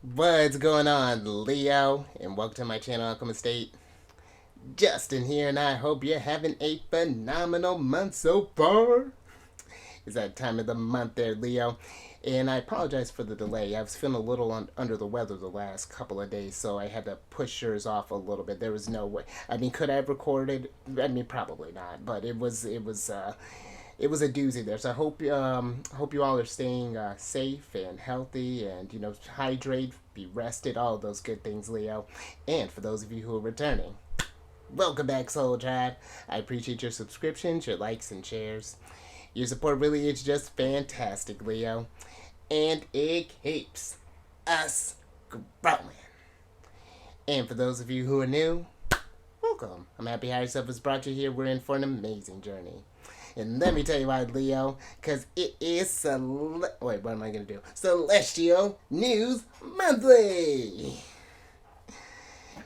What's going on, Leo? And welcome to my channel, Alchemist. Justin here, and I hope you're having a phenomenal month so far. It's that time of the month there, Leo. And I apologize for the delay. I was feeling a little under the weather the last couple of days, so I had to push yours off a little bit. There was no way. I mean, could I have recorded? I mean, probably not. But it was a doozy there. So I hope you all are staying safe and healthy, and hydrate, be rested, all of those good things, Leo. And for those of you who are returning, welcome back, Soul Tribe. I appreciate your subscriptions, your likes, and shares. Your support really is just fantastic, Leo, and it keeps us growing. And for those of you who are new, welcome. I'm happy Higher Self has brought you here. We're in for an amazing journey. And let me tell you why, Leo, because it is wait, what am I going to do? Celestial News Monthly.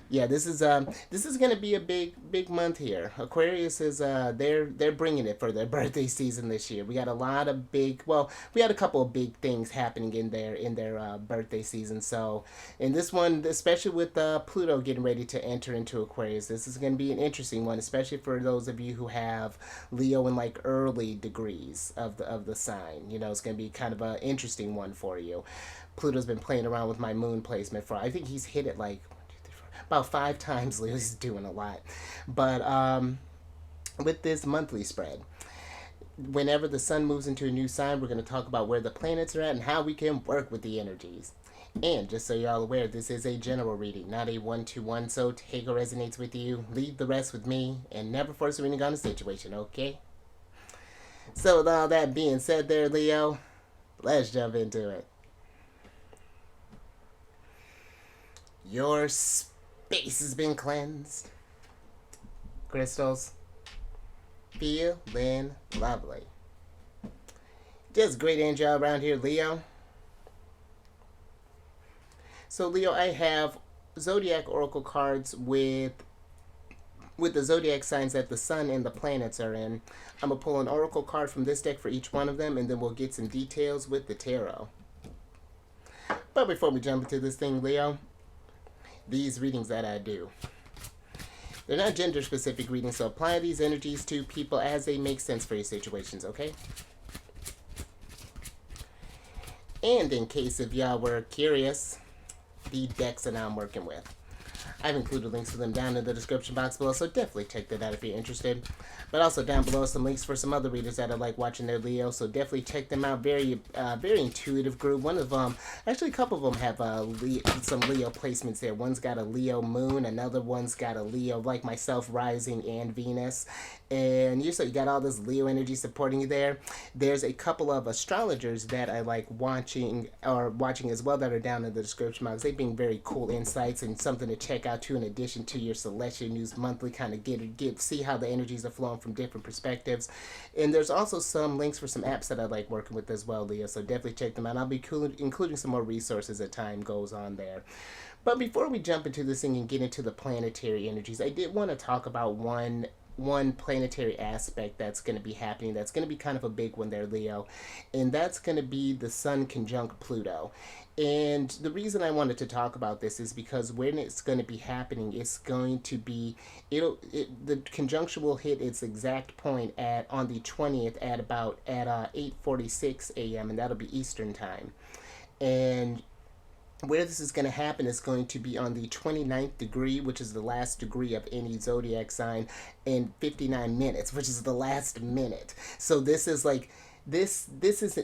Yeah, this is gonna be a big month here. Aquarius is they're bringing it for their birthday season this year. We got a lot of we had a couple of big things happening in their birthday season. So in this one, especially with Pluto getting ready to enter into Aquarius, this is gonna be an interesting one, especially for those of you who have Leo in like early degrees of the sign. It's gonna be kind of an interesting one for you. Pluto's been playing around with my moon placement for I think he's hit it like about 5 times. Leo's doing a lot. But with this monthly spread, whenever the sun moves into a new sign, we're going to talk about where the planets are at and how we can work with the energies. And just so you're all aware, this is a general reading, not a one-to-one, so take what resonates with you, leave the rest with me, and never force a reading on a situation, okay? So with all that being said there, Leo, let's jump into it. Your space has been cleansed. Crystals, feeling lovely. Just great energy all around here, Leo. So, Leo, I have Zodiac Oracle cards with the zodiac signs that the sun and the planets are in. I'm going to pull an oracle card from this deck for each one of them, and then we'll get some details with the tarot. But before we jump into this thing, Leo, these readings that I do, they're not gender specific readings, so apply these energies to people as they make sense for your situations, okay? And in case of y'all were curious, the decks that I'm working with, I've included links to them down in the description box below, so definitely check that out if you're interested. But also down below some links for some other readers that I like watching their Leo, so definitely check them out. Very intuitive group. One of them, actually a couple of them have some Leo placements there. One's got a Leo moon, another one's got a Leo, like myself, rising and Venus. And you got all this Leo energy supporting you there. There's a couple of astrologers that I like watching as well that are down in the description box. They bring very cool insights and something to check out too, in addition to your Celestial News Monthly, kind of see how the energies are flowing from different perspectives. And there's also some links for some apps that I like working with as well, Leo, so definitely check them out. I'll be including some more resources as time goes on there. But before we jump into this thing and get into the planetary energies, I did want to talk about one planetary aspect that's going to be happening, that's going to be kind of a big one there, Leo, and that's going to be the sun conjunct Pluto. And the reason I wanted to talk about this is because when it's going to be happening, it's going to be the conjunction will hit its exact point on the 20th at 8:46 a.m. and that'll be Eastern time. And where this is going to happen is going to be on the 29th degree, which is the last degree of any zodiac sign, in 59 minutes, which is the last minute. So this is like this is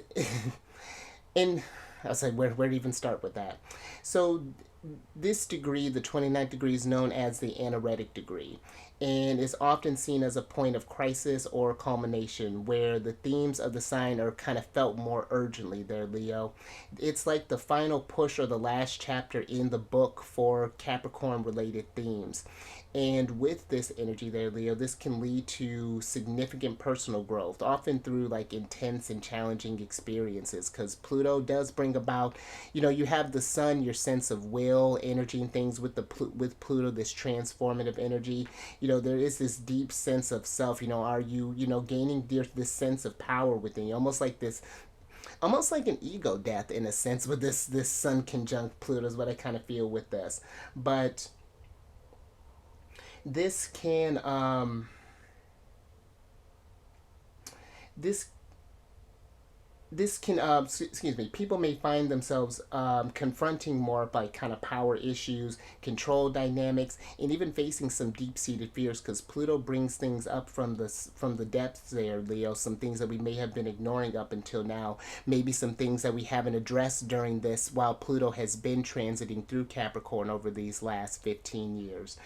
in I was like, where to even start with that? So this degree, the 29th degree, is known as the anaretic degree, and is often seen as a point of crisis or culmination where the themes of the sign are kind of felt more urgently there, Leo. It's like the final push or the last chapter in the book for Capricorn related themes. And with this energy there, Leo, this can lead to significant personal growth, often through like intense and challenging experiences. Because Pluto does bring about, you have the sun, your sense of will, energy, and things with with Pluto, this transformative energy. There is this deep sense of self. Are you, gaining this sense of power within you, almost like this almost like an ego death in a sense with this Sun conjunct Pluto is what I kind of feel with this. But this can this this can excuse me, people may find themselves confronting more of like kind of power issues, control dynamics, and even facing some deep-seated fears, because Pluto brings things up from the depths there, Leo. Some things that we may have been ignoring up until now, maybe some things that we haven't addressed during this while Pluto has been transiting through Capricorn over these last 15 years.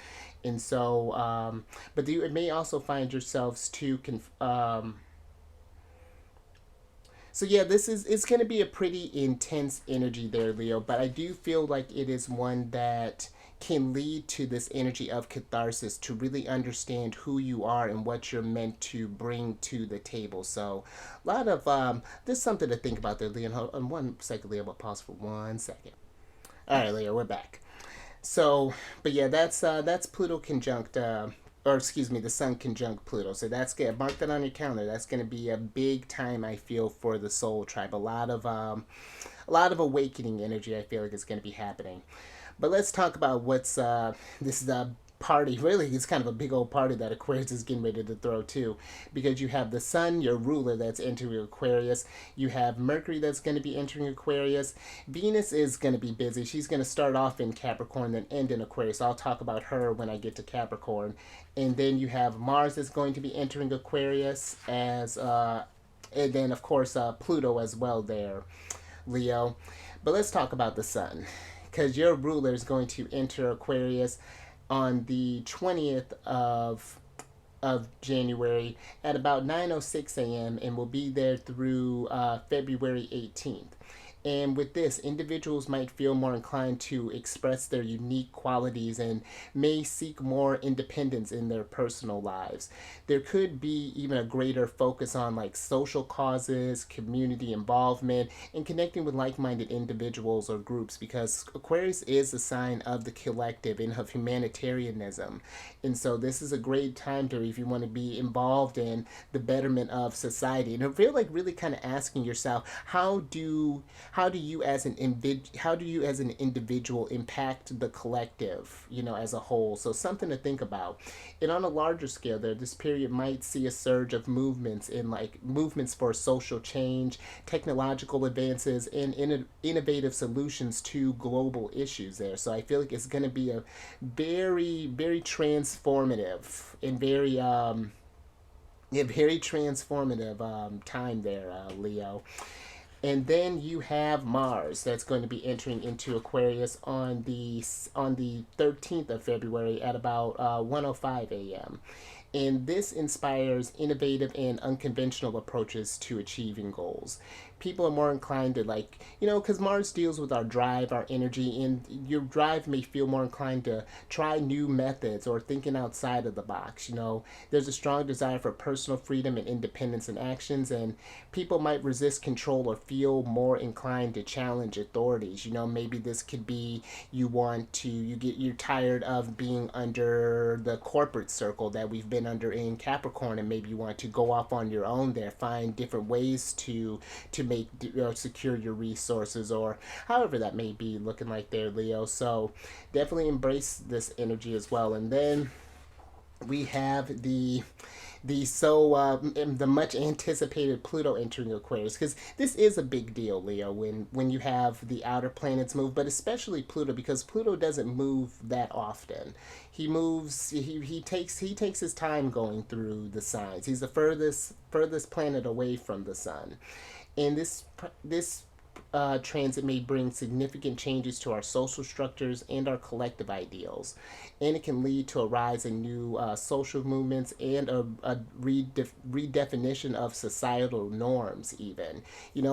And so but you may also find yourselves too so yeah, this is it's going to be a pretty intense energy there, Leo, but I do feel like it is one that can lead to this energy of catharsis to really understand who you are and what you're meant to bring to the table. So a lot of there's something to think about there, Leo. Hold on one second, Leo. I'll pause for 1 second. All right, Leo, we're back. So, but yeah, that's Pluto conjunct or excuse me, the Sun conjunct Pluto. So that's good. Mark that on your calendar. That's going to be a big time, I feel, for the Soul Tribe. A lot of awakening energy, I feel like, is going to be happening. But let's talk about what's this is a party. Really, it's kind of a big old party that Aquarius is getting ready to throw too, because you have the Sun, your ruler, that's entering Aquarius. You have Mercury that's going to be entering Aquarius. Venus is going to be busy. She's going to start off in Capricorn, then end in Aquarius. I'll talk about her when I get to Capricorn. And then you have Mars that's going to be entering Aquarius and then of course Pluto as well there, Leo. But let's talk about the Sun, because your ruler is going to enter Aquarius on the 20th of January at about 9:06 a.m. and will be there through February 18th. And with this, individuals might feel more inclined to express their unique qualities and may seek more independence in their personal lives. There could be even a greater focus on like social causes, community involvement, and connecting with like-minded individuals or groups, because Aquarius is a sign of the collective and of humanitarianism. And so this is a great time to, if you want to be involved in the betterment of society. And I feel like really kind of asking yourself, how do you as an individual impact the collective, as a whole? So something to think about. And on a larger scale there, this period might see a surge of movements for social change, technological advances, and innovative solutions to global issues there. So I feel like it's going to be a very, very transformative and very transformative time there, Leo. And then you have Mars that's going to be entering into Aquarius on the 13th of February at about 1:05 a.m. And this inspires innovative and unconventional approaches to achieving goals. People are more inclined to because Mars deals with our drive, our energy, and your drive may feel more inclined to try new methods or thinking outside of the box. There's a strong desire for personal freedom and independence in actions, and people might resist control or feel more inclined to challenge authorities. Maybe this could be you're tired of being under the corporate circle that we've been under in Capricorn, and maybe you want to go off on your own there, find different ways to make secure your resources, or however that may be looking like there, Leo. So definitely embrace this energy as well. And then we have the much anticipated Pluto entering Aquarius, because this is a big deal, Leo, when you have the outer planets move, but especially Pluto, because Pluto doesn't move that often. He takes his time going through the signs. He's the furthest planet away from the sun. And this transit may bring significant changes to our social structures and our collective ideals. And it can lead to a rise in new social movements and a redefinition of societal norms, even.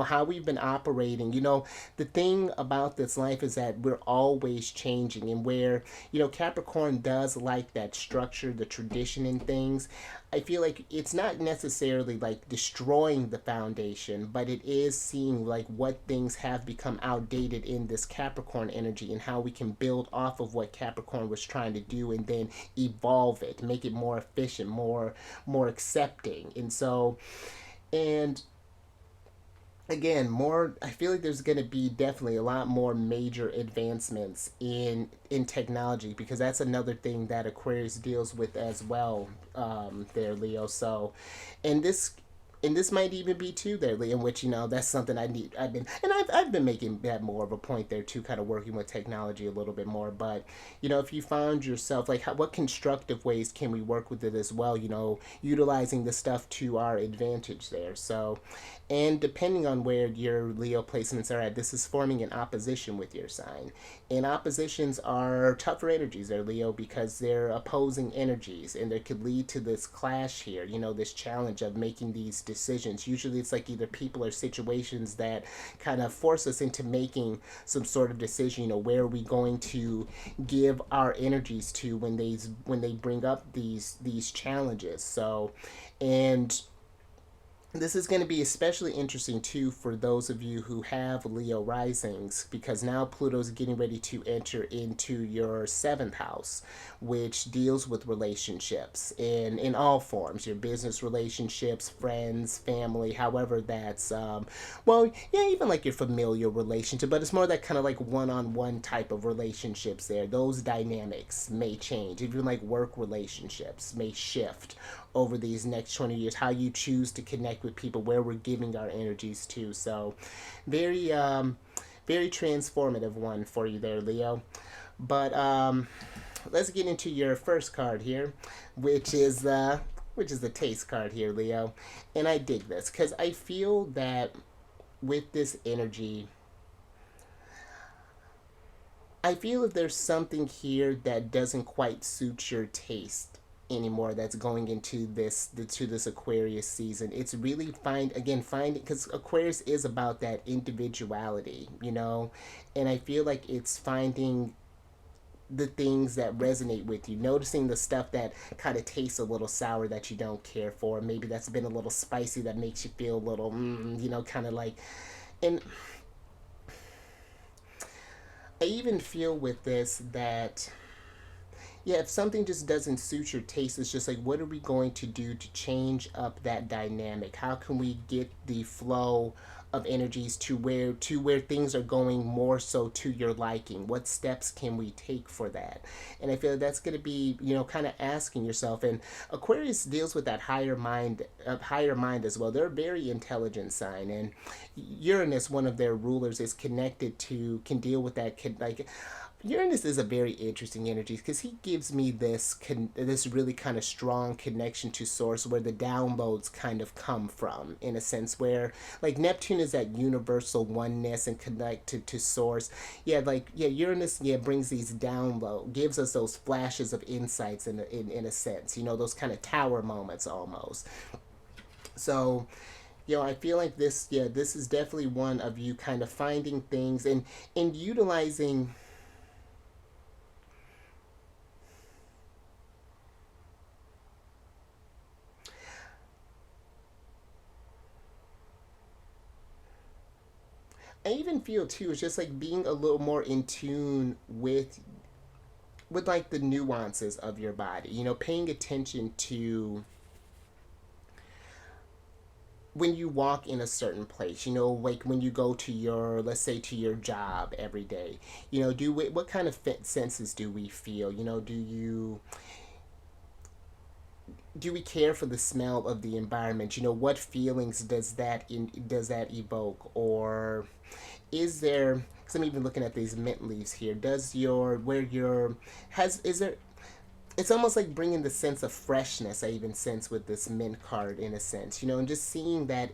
How we've been operating. The thing about this life is that we're always changing, and where, Capricorn does like that structure, the tradition in things. I feel like it's not necessarily like destroying the foundation, but it is seeing like what things have become outdated in this Capricorn energy, and how we can build off of what Capricorn was trying to do and then evolve it, make it more efficient, more accepting. And again, more, I feel like there's going to be definitely a lot more major advancements in technology, because that's another thing that Aquarius deals with as well, there, Leo. So, and this might even be too there, Leo, in which, that's something I've been making that more of a point there too, kind of working with technology a little bit more. But if you found yourself like, what constructive ways can we work with it as well, utilizing the stuff to our advantage there. So, and depending on where your Leo placements are at, this is forming an opposition with your sign. And oppositions are tougher energies there, Leo, because they're opposing energies, and there could lead to this clash here, this challenge of making these decisions. Usually it's like either people or situations that kind of force us into making some sort of decision, where are we going to give our energies to when they bring up these challenges. So, and this is going to be especially interesting too for those of you who have Leo risings, because now Pluto's getting ready to enter into your seventh house, which deals with relationships in all forms, your business relationships, friends, family, however that's, well, yeah, even like your familial relationship, but it's more that kind of like one-on-one type of relationships there. Those dynamics may change. Even like work relationships may shift over these next 20 years, how you choose to connect with people, where we're giving our energies to. So very very transformative one for you there, Leo. But let's get into your first card here, which is the taste card here, Leo. And I dig this because I feel that with this energy, I feel that there's something here that doesn't quite suit your taste anymore, that's going into this Aquarius season. It's really finding, because Aquarius is about that individuality, and I feel like it's finding the things that resonate with you, noticing the stuff that kind of tastes a little sour that you don't care for, maybe that's been a little spicy that makes you feel a little kind of like. And I even feel with this that, yeah, if something just doesn't suit your taste, it's just like, what are we going to do to change up that dynamic? How can we get the flow of energies to where things are going more so to your liking? What steps can we take for that? And I feel that's going to be, kind of asking yourself. And Aquarius deals with that higher mind as well. They're a very intelligent sign, and Uranus, one of their rulers, is connected to, can deal with that, like, Uranus is a very interesting energy because he gives me this really kind of strong connection to source, where the downloads kind of come from, in a sense, where like Neptune is that universal oneness and connected to source. Uranus brings these gives us those flashes of insights in a sense, those kind of tower moments almost. So, I feel like this is definitely one of you kind of finding things and utilizing. I even feel too, it's just like being a little more in tune with like the nuances of your body, paying attention to when you walk in a certain place, like when you go to your, let's say, to your job every day, what kind of senses do we feel? Do we care for the smell of the environment? What feelings does that evoke? Or is there, because I'm even looking at these mint leaves here, does your where your has is there, it's almost like bringing the sense of freshness I even sense with this mint card, in a sense, and just seeing that,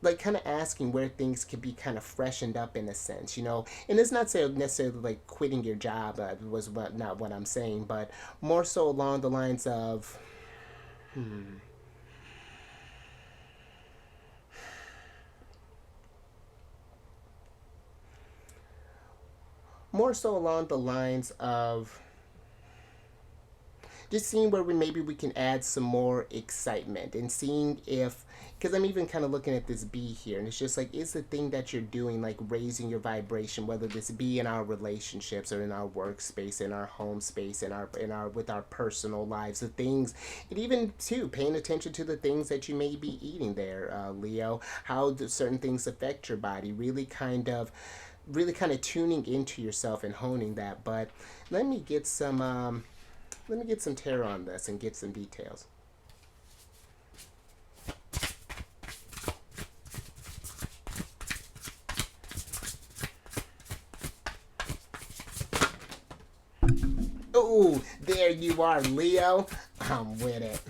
like kind of asking where things could be kind of freshened up, in a sense, and it's not necessarily like quitting your job, not what I'm saying, but more so along the lines of, more so along the lines of just seeing where we can add some more excitement, and seeing if because I'm even kind of looking at this be here, and it's just like, is the thing that you're doing like raising your vibration, whether this be in our relationships or in our workspace, in our home space, in our with our personal lives, the things, and even too paying attention to the things that you may be eating there, Leo, how do certain things affect your body, really kind of tuning into yourself and honing that. But let me get some tarot on this and get some details. Oh, there you are, Leo. I'm with it.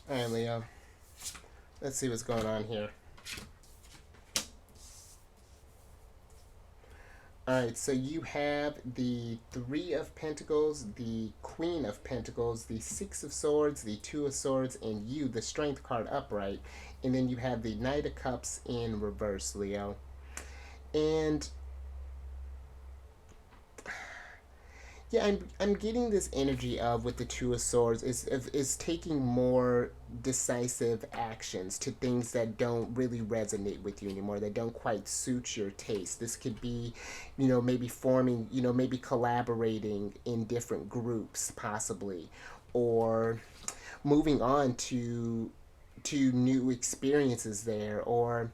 All right, Leo. Let's see what's going on here. Alright, so you have the Three of Pentacles, the Queen of Pentacles, the Six of Swords, the Two of Swords, and you, the Strength card upright. And then you have the Knight of Cups in reverse, Leo. And yeah, I'm getting this energy of, with the Two of Swords, is taking more decisive actions to things that don't really resonate with you anymore, that don't quite suit your taste. This could be, maybe forming, maybe collaborating in different groups, possibly, or moving on to new experiences there, or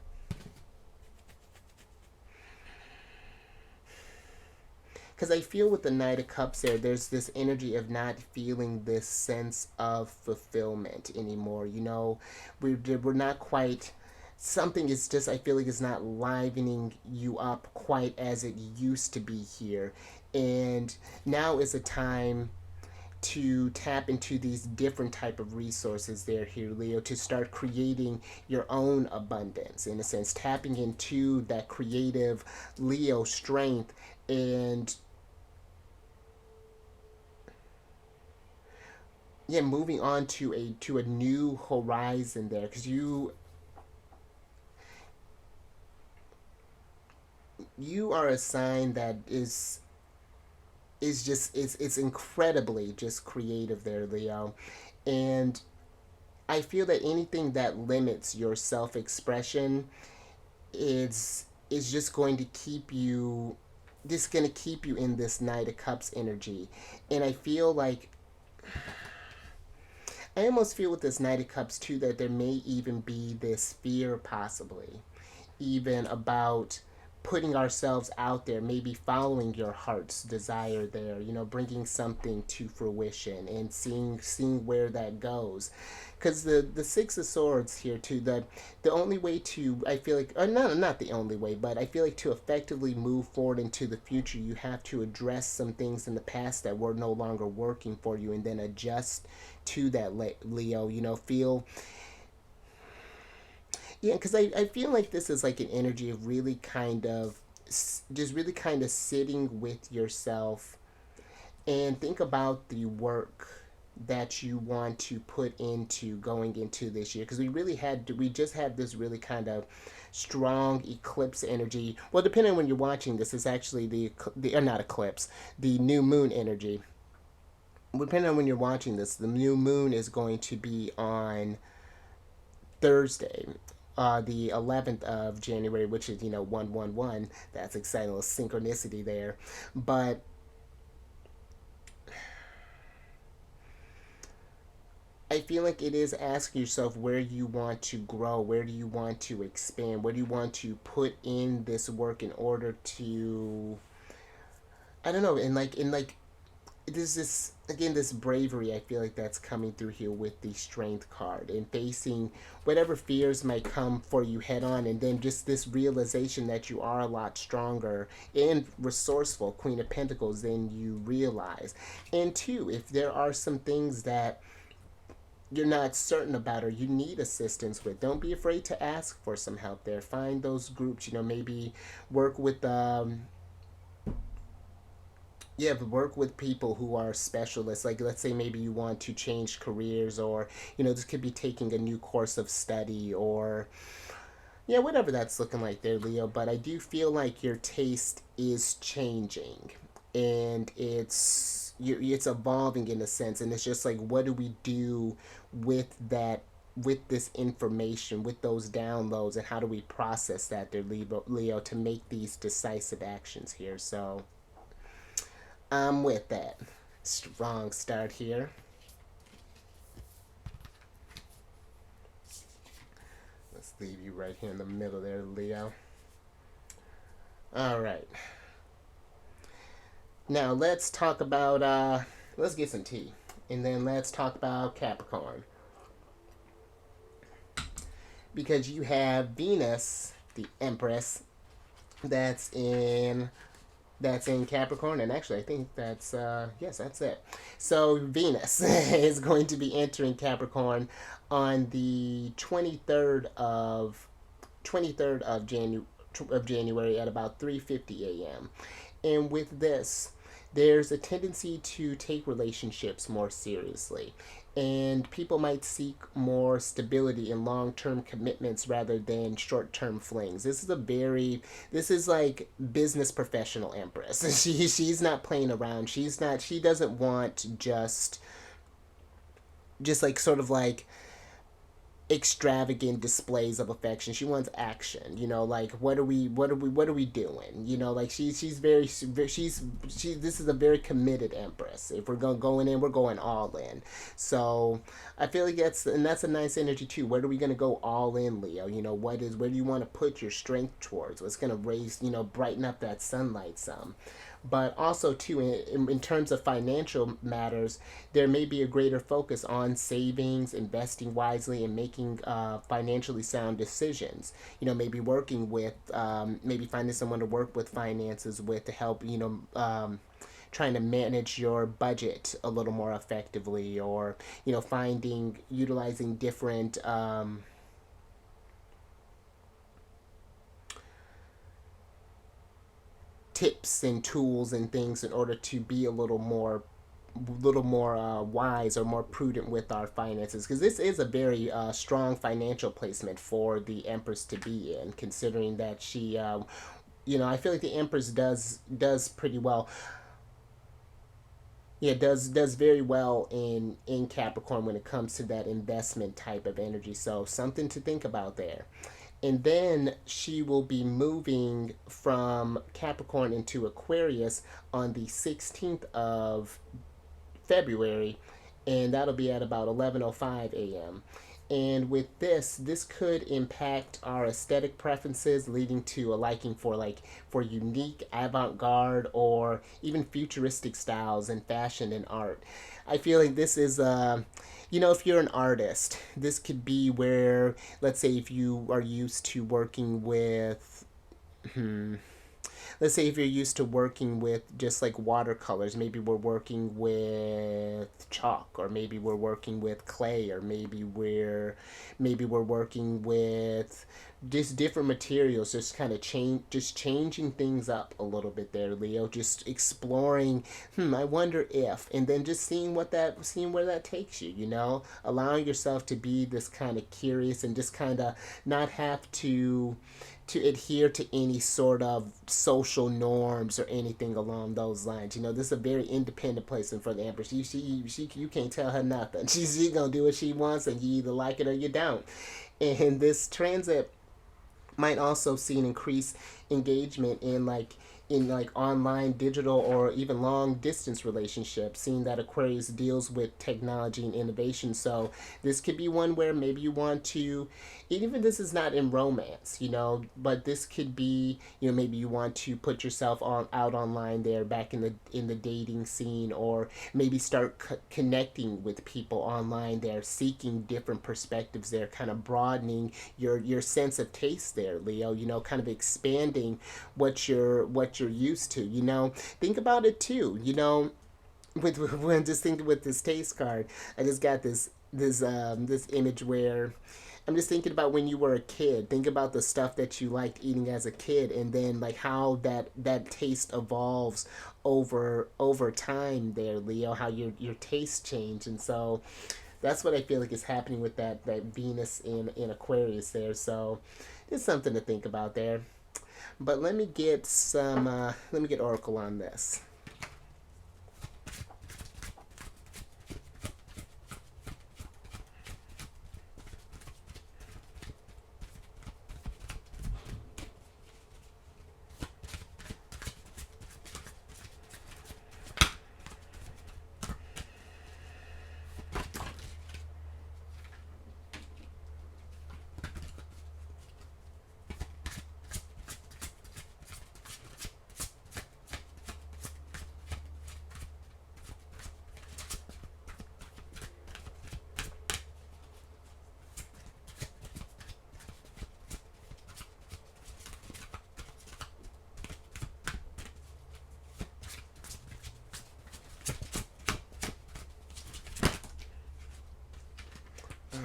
because I feel with the Knight of Cups there's this energy of not feeling this sense of fulfillment anymore. We're not quite. Something is just, I feel like it's not livening you up quite as it used to be here. And now is a time to tap into these different type of resources there here, Leo, to start creating your own abundance, in a sense, tapping into that creative Leo strength, and yeah, moving on to a new horizon there, because you are a sign that is just it's incredibly just creative there, Leo. And I feel that anything that limits your self-expression is just going to keep you, just going to keep you in this Knight of Cups energy. And I feel like, I almost feel with this Knight of Cups too, that there may even be this fear, possibly, even about putting ourselves out there, maybe following your heart's desire there, bringing something to fruition and seeing where that goes. Because the Six of Swords here too, the only way to, I feel like, or not the only way, but I feel like to effectively move forward into the future, you have to address some things in the past that were no longer working for you, and then adjust to that, Leo. Feel, yeah, because I feel like this is like an energy of really kind of, just really kind of sitting with yourself and think about the work that you want to put into going into this year. Because we just had this really kind of strong eclipse energy. Well, depending on when you're watching this, it's actually the or not eclipse, the new moon energy. Depending on when you're watching this, the new moon is going to be on Thursday, the 11th of January, which is 111. That's exciting, little synchronicity there. But I feel like it is asking yourself where you want to grow, where do you want to expand, where do you want to put in this work in order to, I don't know, and like there's this, again, this bravery, I feel like that's coming through here with the Strength card, and facing whatever fears might come for you head on, and then just this realization that you are a lot stronger and resourceful, Queen of Pentacles, than you realize. And two, if there are some things that you're not certain about or you need assistance with, don't be afraid to ask for some help there. Find those groups, maybe work with work with people who are specialists. Like, let's say maybe you want to change careers, or this could be taking a new course of study, or yeah, whatever that's looking like there, Leo. But I do feel like your taste is changing, and it's evolving in a sense, and it's just like, what do we do with that, with this information, with those downloads, and how do we process that there, Leo, to make these decisive actions here. So I'm with that. Strong start here. Let's leave you right here in the middle there, Leo. All right. Now let's talk about let's get some tea, and then let's talk about Capricorn, because you have Venus, the Empress, that's in Capricorn, and actually I think that's yes, that's it. So Venus is going to be entering Capricorn on the 23rd of January at about 3:50 a.m. And with this, there's a tendency to take relationships more seriously. And people might seek more stability in long term commitments rather than short term flings. This is like business professional Empress. She's not playing around. She doesn't want just like sort of like extravagant displays of affection. She wants action. Like, what are we doing? Like, she's very she this is a very committed Empress. If we're going in, we're going all in. So I feel like that's a nice energy too. Where are we gonna go all in, Leo? Where do you want to put your strength towards? What's gonna raise, brighten up that sunlight some? But also too, in terms of financial matters, there may be a greater focus on savings, investing wisely, and making financially sound decisions. Maybe working with, maybe finding someone to work with finances with, to help, trying to manage your budget a little more effectively, or utilizing different tips and tools and things in order to be a little more wise or more prudent with our finances, because this is a very strong financial placement for the Empress to be in, considering that she I feel like the Empress does pretty well. Yeah, does very well in Capricorn when it comes to that investment type of energy. So something to think about there. And then she will be moving from Capricorn into Aquarius on the 16th of February, and that'll be at about 11:05 a.m. And with this could impact our aesthetic preferences, leading to a liking for unique, avant-garde, or even futuristic styles in fashion and art. I feel like this is if you're an artist, this could be where, let's say, if you are used to working with, let's say if you're used to working with just like watercolors, maybe we're working with chalk, or maybe we're working with clay, or maybe we're working with just different materials, just kind of changing things up a little bit there, Leo. Just exploring, I wonder if, and then just seeing where that takes you, allowing yourself to be this kind of curious, and just kind of not have to adhere to any sort of social norms or anything along those lines. This is a very independent placement for the Empress. You can't tell her nothing. She's gonna do what she wants, and you either like it or you don't. And this transit might also see an increased engagement in online, digital, or even long distance relationships, seeing that Aquarius deals with technology and innovation. So this could be one where maybe you want to, even if this is not in romance, but this could be, maybe you want to put yourself out online there, back in the dating scene, or maybe start connecting with people online there, seeking different perspectives there, kind of broadening your sense of taste there, Leo. Kind of expanding what you're used to. Think about it too. With when just thinking with this taste card, I just got this this image where I'm just thinking about when you were a kid. Think about the stuff that you liked eating as a kid, and then like how that taste evolves over time. There, Leo, how your taste change, and so that's what I feel like is happening with that Venus in Aquarius there. So it's something to think about there. But let me get some. Let me get Oracle on this.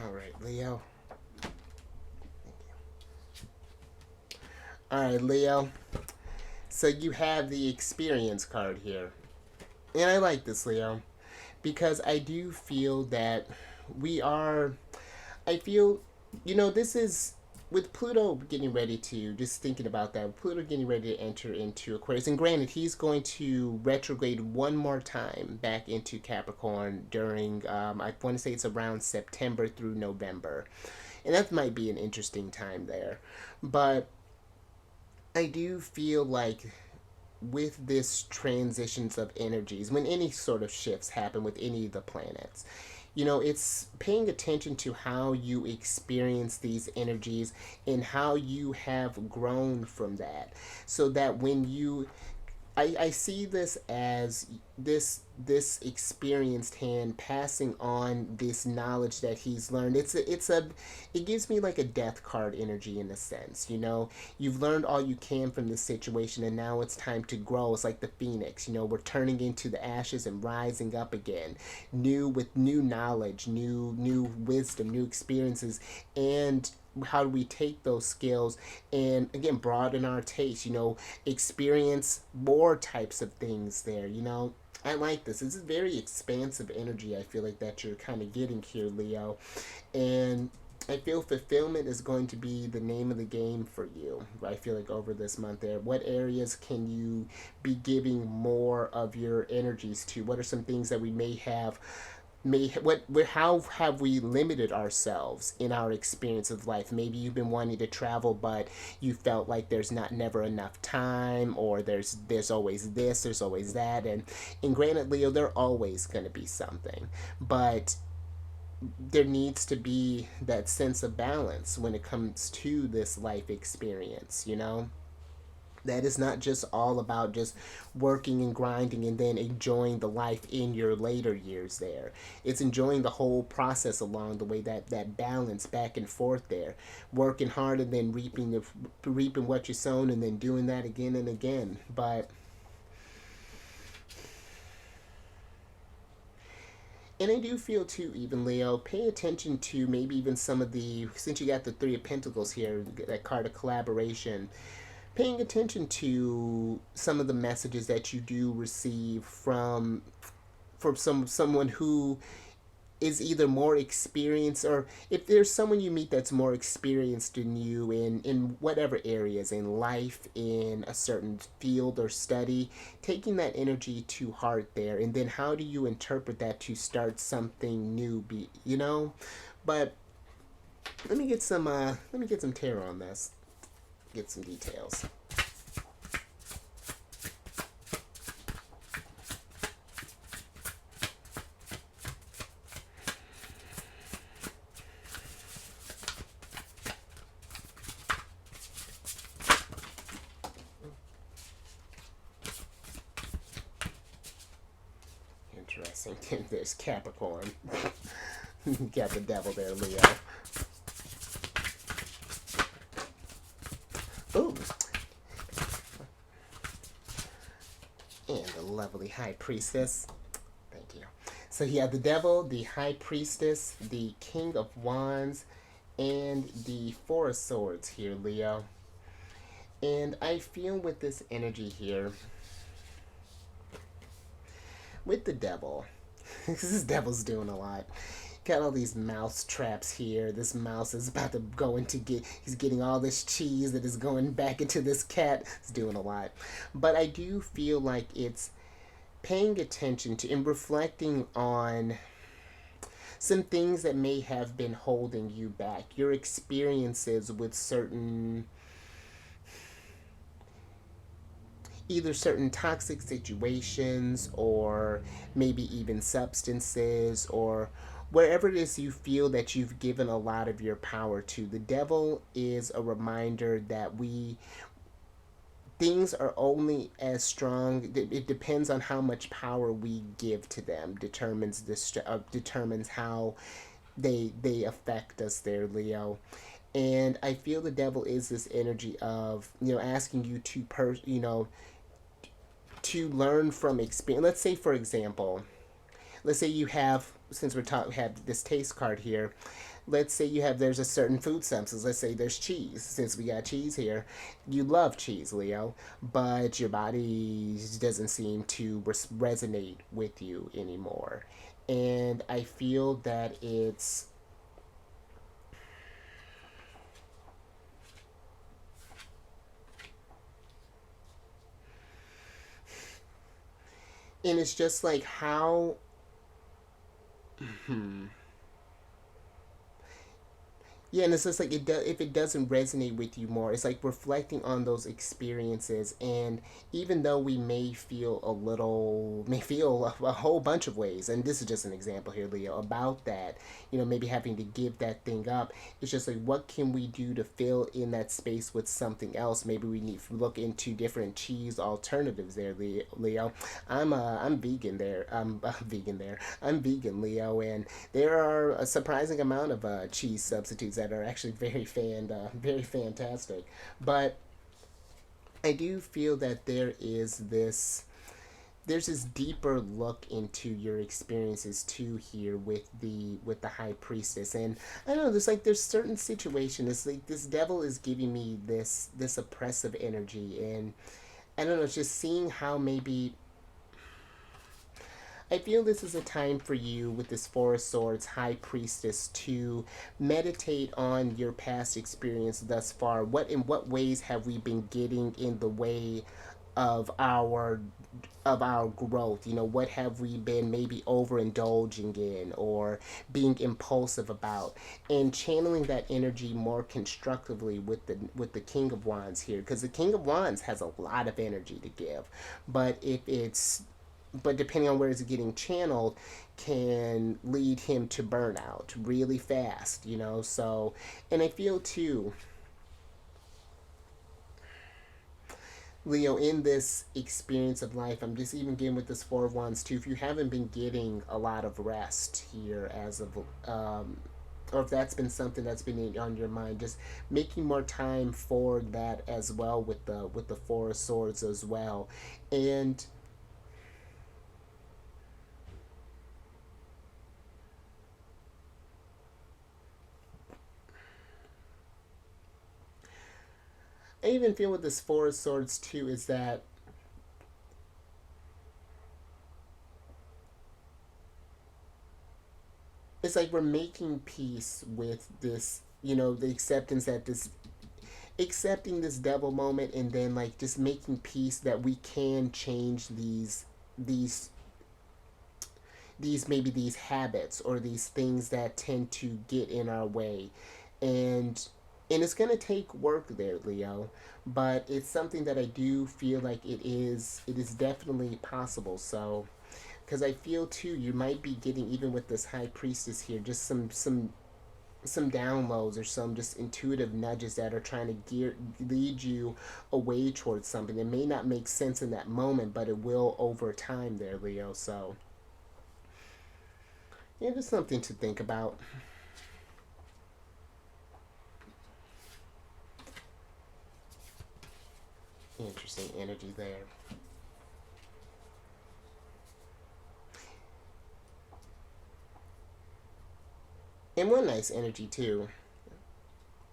All right, Leo. All right, Leo. So you have the experience card here. And I like this, Leo, because I do feel that we are. I feel, this is with Pluto getting ready to, just thinking about that, Pluto getting ready to enter into Aquarius. And granted, he's going to retrograde one more time back into Capricorn during, I want to say it's around September through November. And that might be an interesting time there. But I do feel like with this transitions of energies, when any sort of shifts happen with any of the planets, it's paying attention to how you experience these energies and how you have grown from that, so that when you I see this as this experienced hand passing on this knowledge that he's learned. It gives me like a death card energy in a sense. You've learned all you can from this situation, and now it's time to grow. It's like the phoenix. We're turning into the ashes and rising up again, with new knowledge, new wisdom, new experiences, and how do we take those skills and again broaden our taste, experience more types of things there. I like this is very expansive energy. I feel like that you're kind of getting here, Leo, and I feel fulfillment is going to be the name of the game for you. I feel like over this month there, what areas can you be giving more of your energies to? What are some things that we may have how have we limited ourselves in our experience of life? Maybe you've been wanting to travel, but you felt like there's not never enough time, or there's always this, there's always that, and granted, Leo, there always going to be something, but there needs to be that sense of balance when it comes to this life experience. That is not just all about just working and grinding and then enjoying the life in your later years there. It's enjoying the whole process along the way, that balance back and forth there. Working hard and then reaping what you sown, and then doing that again and again. And I do feel too, even Leo, pay attention to maybe even some of since you got the Three of Pentacles here, that card of collaboration, paying attention to some of the messages that you do receive from someone who is either more experienced, or if there's someone you meet that's more experienced than you in whatever areas in life, in a certain field or study, taking that energy to heart there, and then how do you interpret that to start something new, but let me get some tarot on this, get some details. Interesting. There's Capricorn. Got the devil there, Leo. Ooh. And the lovely High Priestess. Thank you. So you have the Devil, the High Priestess, the King of Wands, and the Four of Swords here, Leo. And I feel with this energy here, with the Devil, this Devil's doing a lot. Got all these mouse traps here. This mouse is about to go into he's getting all this cheese that is going back into this cat. It's doing a lot. But I do feel like it's paying attention to and reflecting on some things that may have been holding you back. Your experiences with either certain toxic situations or maybe even substances or wherever it is you feel that you've given a lot of your power to. The Devil is a reminder that things are only as strong. It depends on how much power we give to them. Determines how they affect us there, Leo. And I feel the Devil is this energy of asking you to learn from experience. Let's say, for example, let's say you have, since have this taste card here, let's say there's a certain food substance. Let's say there's cheese. Since we got cheese here, you love cheese, Leo, but your body doesn't seem to resonate with you anymore. And I feel that it's just like how yeah, and it's just like if it doesn't resonate with you more, it's like reflecting on those experiences. And even though we may feel a whole bunch of ways, and this is just an example here, Leo, about that, maybe having to give that thing up. It's just like, what can we do to fill in that space with something else? Maybe we need to look into different cheese alternatives there, Leo. I'm vegan there. I'm vegan there. I'm vegan, Leo, and there are a surprising amount of cheese substitutes that are actually very fantastic. But I do feel that there's this deeper look into your experiences too here with the High Priestess. And I don't know, there's certain situations. It's like this Devil is giving me this oppressive energy, and I don't know, it's just seeing how maybe I feel this is a time for you with this Four of Swords High Priestess to meditate on your past experience thus far. In what ways have we been getting in the way of our growth? What have we been maybe overindulging in or being impulsive about, and channeling that energy more constructively with the King of Wands here, because the King of Wands has a lot of energy to give, but depending on where it's getting channeled, can lead him to burnout really fast, So, and I feel too, Leo, in this experience of life, I'm just even getting with this Four of Wands too. If you haven't been getting a lot of rest here or if that's been something that's been on your mind, just making more time for that as well with the Four of Swords as well. And I even feel with this Four of Swords too is that it's like we're making peace with this, the accepting this Devil moment, and then like just making peace that we can change these maybe these habits or these things that tend to get in our way. And it's going to take work there, Leo, but it's something that I do feel like it is definitely possible. So because I feel too, you might be getting, even with this High Priestess here, just some downloads or some just intuitive nudges that are trying to lead you away towards something. It may not make sense in that moment, but it will over time there, Leo. So yeah, just something to think about. Interesting energy there. And one nice energy too,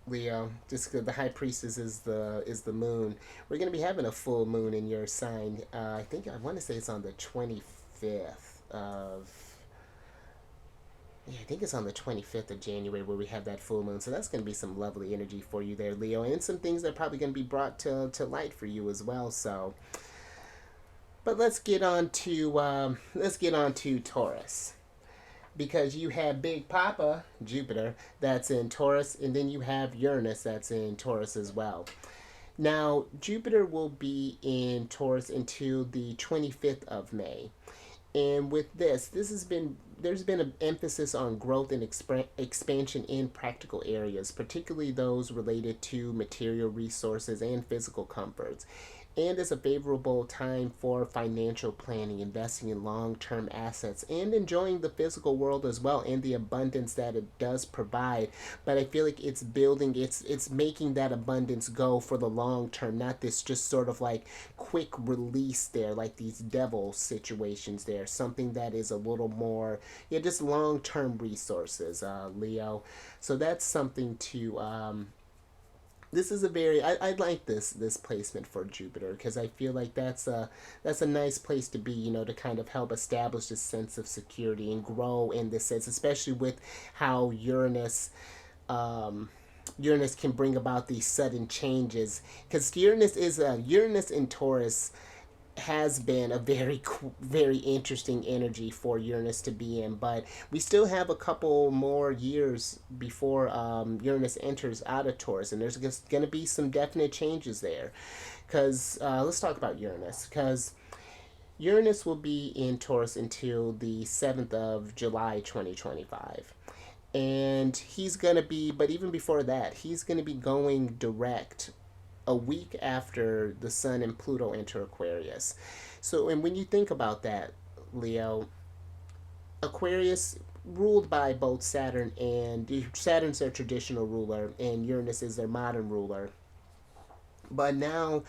Leo, just 'cause the high priestess is the moon. We're gonna be having a full moon in your sign. I think I want to say it's on the 25th of. Yeah, I think it's on the 25th of January where we have that full moon. So that's going to be some lovely energy for you there, Leo. And some things that are probably going to be brought to light for you as well. So, but let's get on to Taurus. Because you have Big Papa, Jupiter, that's in Taurus. And then you have Uranus that's in Taurus as well. Now, Jupiter will be in Taurus until the 25th of May. And with this has been there's been an emphasis on growth and expansion in practical areas, particularly those related to material resources and physical comforts. And it's a favorable time for financial planning, investing in long term assets, and enjoying the physical world as well and the abundance that it does provide. But I feel like it's making that abundance go for the long term, not this just sort of like quick release there, like these devil situations there. Something that is a little more, yeah, just long term resources, Leo. So that's something to this is a very I like this placement for Jupiter because I feel like that's a nice place to be, to kind of help establish a sense of security and grow in this sense, especially with how Uranus can bring about these sudden changes because Uranus in Taurus has been a very interesting energy for Uranus to be in, but we still have a couple more years before Uranus enters out of Taurus, and there's going to be some definite changes there. Because let's talk about Uranus, because Uranus will be in Taurus until the 7th of July 2025. And he's going to be, but even before that, he's going to be going direct a week after the Sun and Pluto enter Aquarius. So, and when you think about that, Leo, Aquarius ruled by both Saturn's their traditional ruler and Uranus is their modern ruler. But now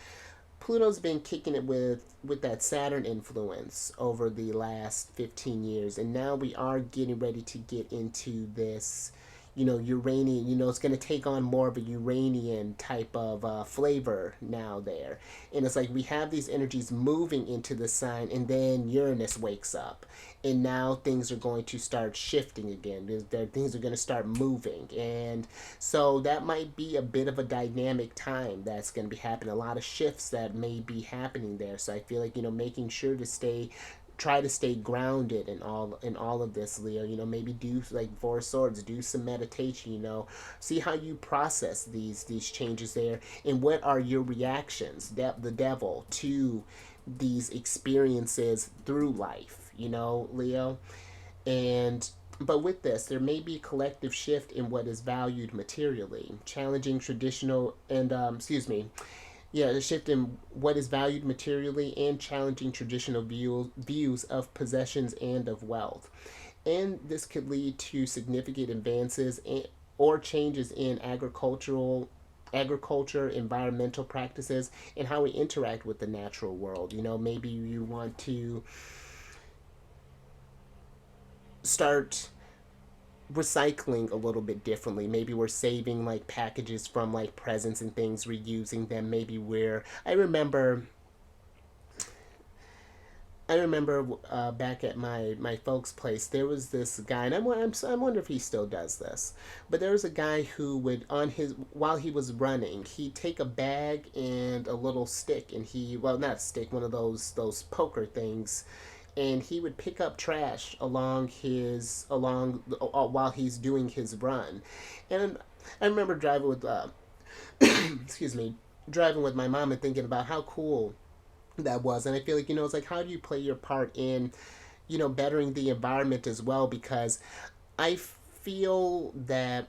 Pluto's been kicking it with that Saturn influence over the last 15 years, and now we are getting ready to get into this, Uranian. It's going to take on more of a Uranian type of flavor now there, and it's like we have these energies moving into the sign, and then Uranus wakes up, and now things are going to start shifting again. Things are going to start moving, and so that might be a bit of a dynamic time that's going to be happening. A lot of shifts that may be happening there. So I feel like making sure to try to stay grounded in all of this, Leo. Maybe do like Four Swords, do some meditation. See how you process these changes there, and what are your reactions, the devil, to these experiences through life. Leo. And but with this, there may be a collective shift in what is valued materially, challenging traditional and yeah, the shift in what is valued materially and challenging traditional views of possessions and of wealth. And this could lead to significant advances or changes in agriculture, environmental practices, and how we interact with the natural world. Maybe you want to start recycling a little bit differently. Maybe we're saving like packages from like presents and things, reusing them. Maybe I remember back at my folks' place, there was this guy, and I wonder if he still does this. But there was a guy who would, while he was running, he'd take a bag and a little stick, and not a stick, one of those poker things, and he would pick up trash while he's doing his run. And I remember driving with excuse me, driving with my mom and thinking about how cool that was. And I feel like, it's like, how do you play your part in, bettering the environment as well? Because I feel that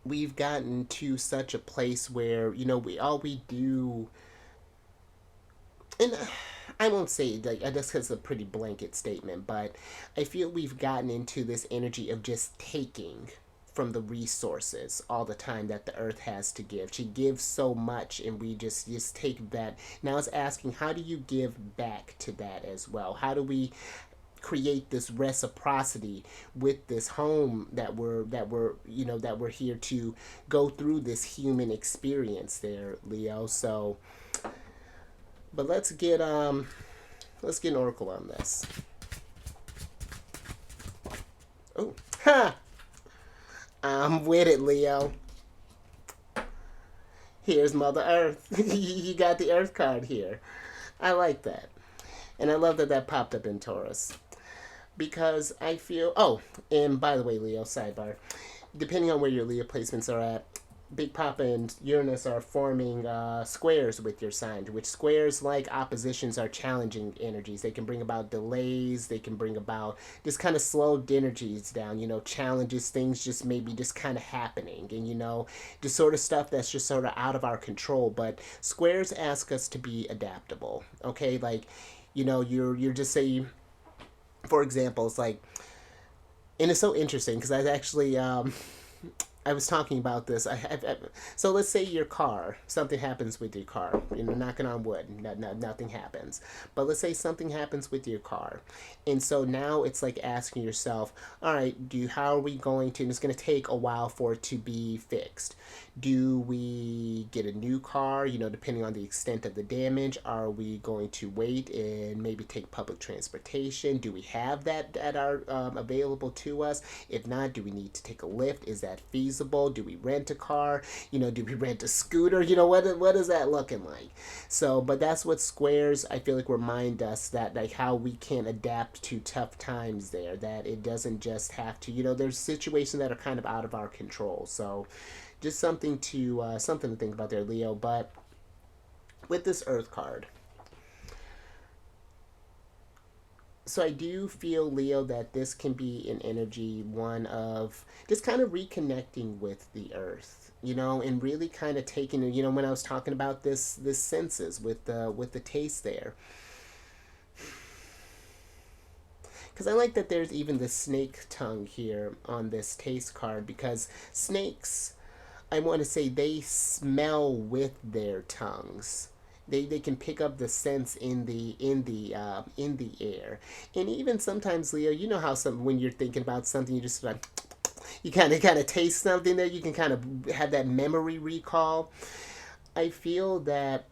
we've gotten to such a place where, we do, and I won't say, like, I guess it's a pretty blanket statement, but I feel we've gotten into this energy of just taking from the resources all the time that the earth has to give. She gives so much, and we just take that. Now it's asking, how do you give back to that as well? How do we create this reciprocity with this home that we're here to go through this human experience there, Leo. So, but let's get an oracle on this. Oh, ha! I'm with it, Leo. Here's Mother Earth. You got the Earth card here. I like that. And I love that that popped up in Taurus. Because I feel... Oh, and by the way, Leo, sidebar. Depending on where your Leo placements are at, Big Papa and Uranus are forming squares with your sign, which squares, like oppositions, are challenging energies. They can bring about delays. They can bring about just kind of slowed energies down, challenges, things just maybe just kind of happening. And, just sort of stuff that's just sort of out of our control. But squares ask us to be adaptable, okay? Like, you're just say, for example, it's like, and it's so interesting because I actually... I was talking about this. So let's say your car, something happens with your car. Knocking on wood, nothing happens. But let's say something happens with your car, and so now it's like asking yourself, all right, how are we going to? And it's going to take a while for it to be fixed. Do we get a new car? Depending on the extent of the damage, are we going to wait and maybe take public transportation? Do we have that available to us? If not, do we need to take a lift? Is that feasible? Do we rent a car? Do we rent a scooter? What is that looking like? So, but that's what squares, I feel like, remind us that, like, how we can adapt to tough times there, that it doesn't just have to, there's situations that are kind of out of our control. So just something to think about there, Leo. But with this Earth card, so I do feel, Leo, that this can be an energy, one of just kind of reconnecting with the Earth, and really kind of taking, when I was talking about this senses with the taste there. Because I like that there's even the snake tongue here on this taste card, because snakes, I want to say, they smell with their tongues. They can pick up the sense in the air. And even sometimes, Leo, you know how when you're thinking about something, you just like, you kind of taste something there, you can kind of have that memory recall. I feel that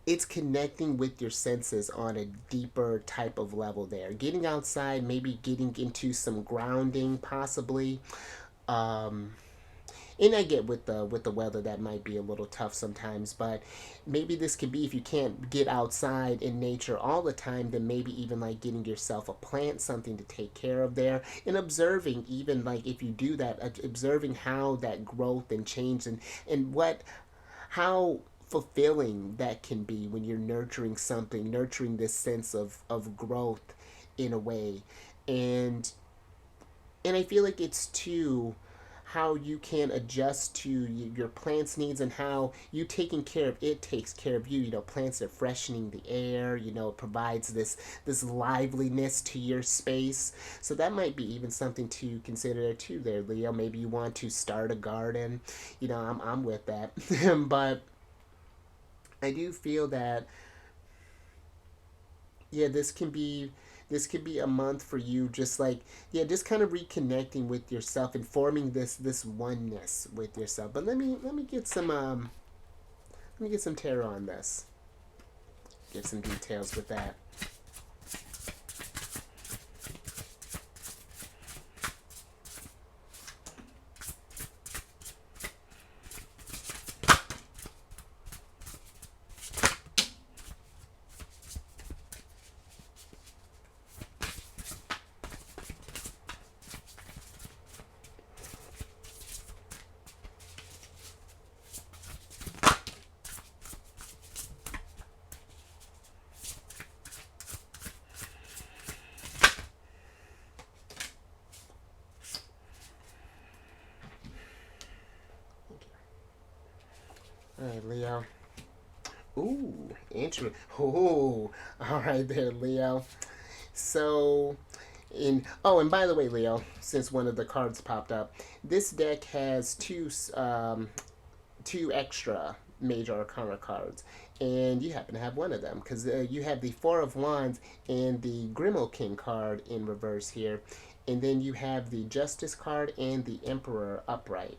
it's connecting with your senses on a deeper type of level there. Getting outside, maybe getting into some grounding, possibly. And I get with the weather that might be a little tough sometimes, but maybe this could be, if you can't get outside in nature all the time, then maybe even like getting yourself a plant, something to take care of there, and observing, even like if you do that, observing how that growth and change and how fulfilling that can be when you're nurturing something, nurturing this sense of growth in a way. And I feel like it's too how you can adjust to your plant's needs, and how you taking care of it takes care of you. Plants are freshening the air, it provides this liveliness to your space. So that might be even something to consider too there, Leo. Maybe you want to start a garden. I'm with that. But I do feel that, yeah, this can be a month for you, just like, yeah, just kind of reconnecting with yourself and forming this oneness with yourself. But let me get some tarot on this. Give some details with that. All right, Leo. Ooh, interesting. Ooh, all right there, Leo. So, and by the way, Leo, since one of the cards popped up, this deck has two extra major arcana cards, And you happen to have one of them because you have the Four of Wands and the Grimo King card in reverse here. And then you have the Justice card and the Emperor upright.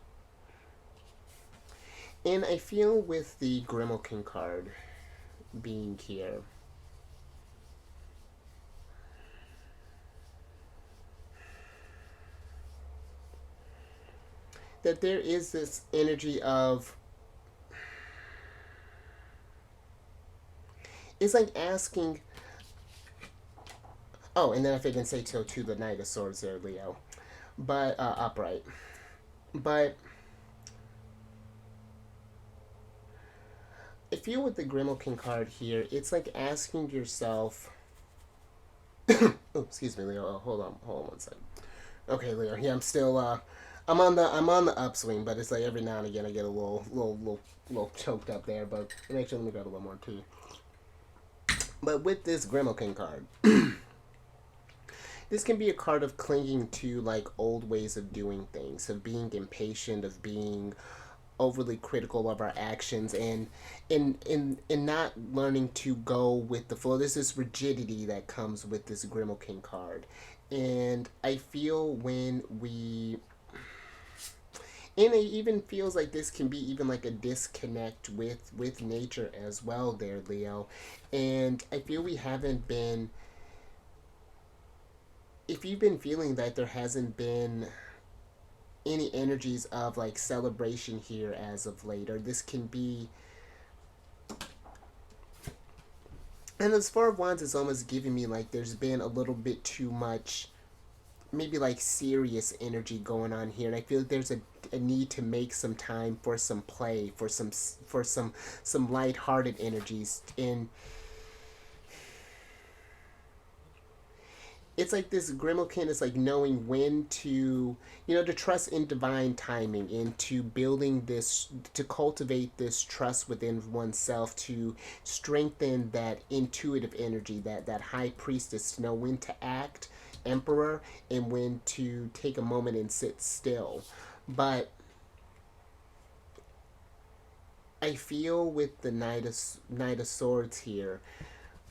And I feel with the Grimo King card being here, that there is this energy of, it's like asking, oh, and then if I didn't say so too, the Knight of Swords there, Leo, but upright. But if you're with the Grimalkin card here, it's like asking yourself, oh, excuse me, Leo. Oh, hold on 1 second. Okay, Leo. Yeah, I'm still I'm on the upswing, but it's like every now and again I get a little choked up there. But actually, let me grab a little more tea. But with this Grimalkin card, this can be a card of clinging to like old ways of doing things, of being impatient, of being overly critical of our actions, and in not learning to go with the flow. There's this rigidity that comes with this Grimalkin card. And I feel when we, and it even feels like this can be even like a disconnect with nature as well there, Leo. And I feel we haven't been, if you've been feeling that there hasn't been any energies of like celebration here as of late, or this can be, and as Four of Wands is almost giving me like there's been a little bit too much, maybe like serious energy going on here, and I feel like there's a need to make some time for some play, for some lighthearted energies. And it's like this Grimalkin is like knowing when to, to trust in divine timing, into building this, to cultivate this trust within oneself, to strengthen that intuitive energy, that high priestess, to know when to act, emperor, and when to take a moment and sit still. But I feel with the Knight of Swords here,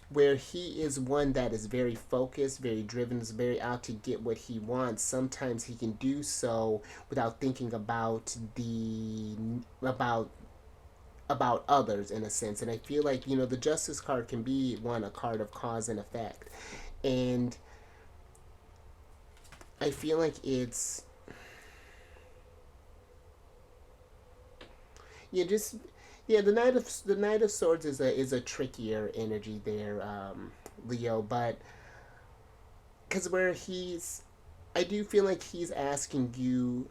where he is one that is very focused, very driven, is very out to get what he wants. Sometimes he can do so without thinking about others in a sense. And I feel like, the Justice card can be a card of cause and effect. And I feel like it's, yeah, just, yeah, the Knight of Swords is a trickier energy there, Leo. But because where he's, I do feel like he's asking you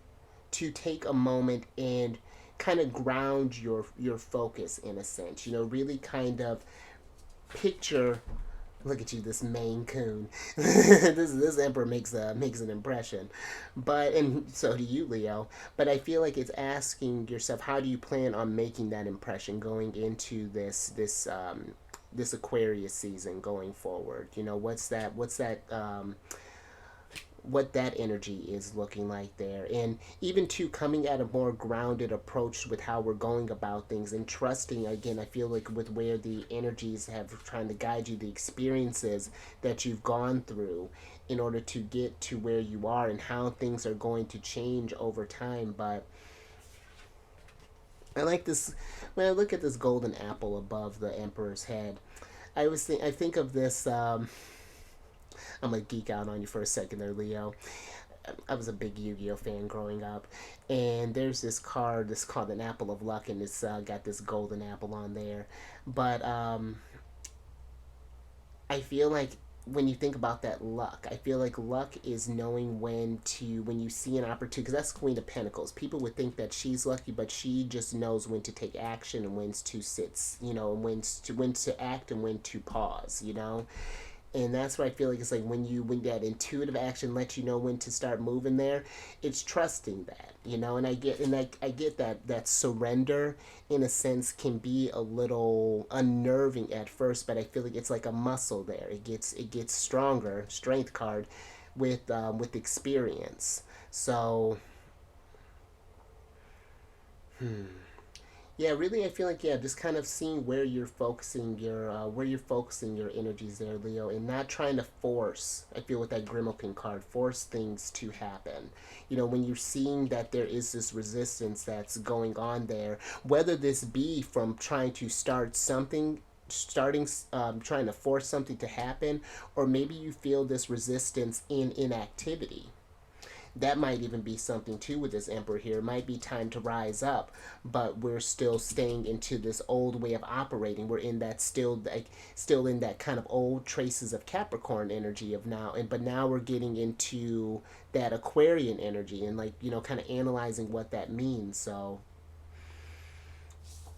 to take a moment and kind of ground your focus in a sense. Really kind of picture. Look at you, this Maine Coon. This emperor makes an impression, but and so do you, Leo. But I feel like it's asking yourself, how do you plan on making that impression going into this Aquarius season going forward? What that energy is looking like there, and even to coming at a more grounded approach with how we're going about things, and trusting again. I feel like with where the energies have trying to guide you, the experiences that you've gone through in order to get to where you are, and how things are going to change over time. But I like this, when I look at this golden apple above the emperor's head, I think of this. I'm gonna geek out on you for a second there, Leo. I was a big Yu-Gi-Oh fan growing up, and there's this card that's called an Apple of Luck, and it's got this golden apple on there. But I feel like when you think about that luck, I feel like luck is knowing when you see an opportunity, because that's Queen of Pentacles. People would think that she's lucky, but she just knows when to take action and when to sit, and when to act and when to pause. And that's where I feel like it's like when that intuitive action lets you know when to start moving there, it's trusting that, and I get that surrender in a sense can be a little unnerving at first, but I feel like it's like a muscle there. It gets stronger, strength card, with experience. So Yeah, really, I feel like, yeah, just kind of seeing where you're focusing your energies there, Leo, and not trying to force. I feel with that Grimalkin card, force things to happen. You know, when you're seeing that there is this resistance that's going on there, whether this be from trying to start something, trying to force something to happen, or maybe you feel this resistance in inactivity. That might even be something too with this emperor here. It might be time to rise up, but we're still staying into this old way of operating. We're in that still in that kind of old traces of Capricorn energy of now, and but now we're getting into that Aquarian energy and, like, you know, kind of analyzing what that means. So,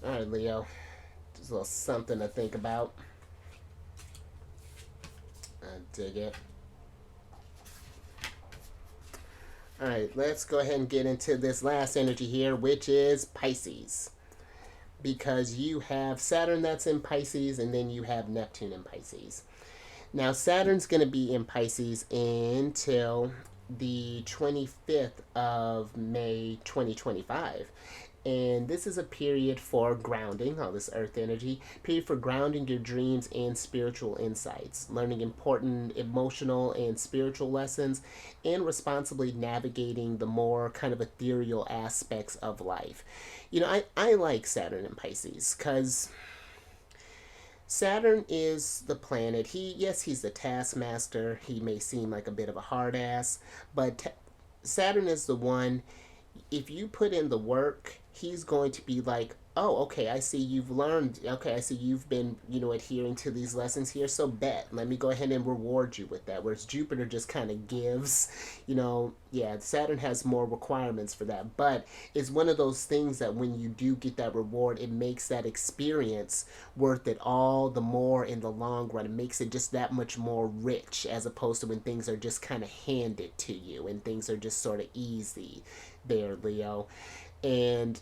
all right, Leo, just a little something to think about. I dig it. All right, let's go ahead and get into this last energy here, which is Pisces. Because you have Saturn that's in Pisces, and then you have Neptune in Pisces. Now, Saturn's going to be in Pisces until the 25th of May 2025. And this is a period for grounding, all this earth energy, period for grounding your dreams and spiritual insights, learning important emotional and spiritual lessons, and responsibly navigating the more kind of ethereal aspects of life. You know, I like Saturn in Pisces because Saturn is the planet. Yes, he's the taskmaster. He may seem like a bit of a hard ass, but Saturn is the one, if you put in the work, he's going to be like, oh, okay, I see you've learned. Okay, I see you've been, you know, adhering to these lessons here. So bet, let me go ahead and reward you with that. Whereas Jupiter just kind of gives, you know, yeah, Saturn has more requirements for that. But it's one of those things that when you do get that reward, it makes that experience worth it all the more in the long run. It makes it just that much more rich as opposed to when things are just kind of handed to you and things are just sort of easy there, Leo. And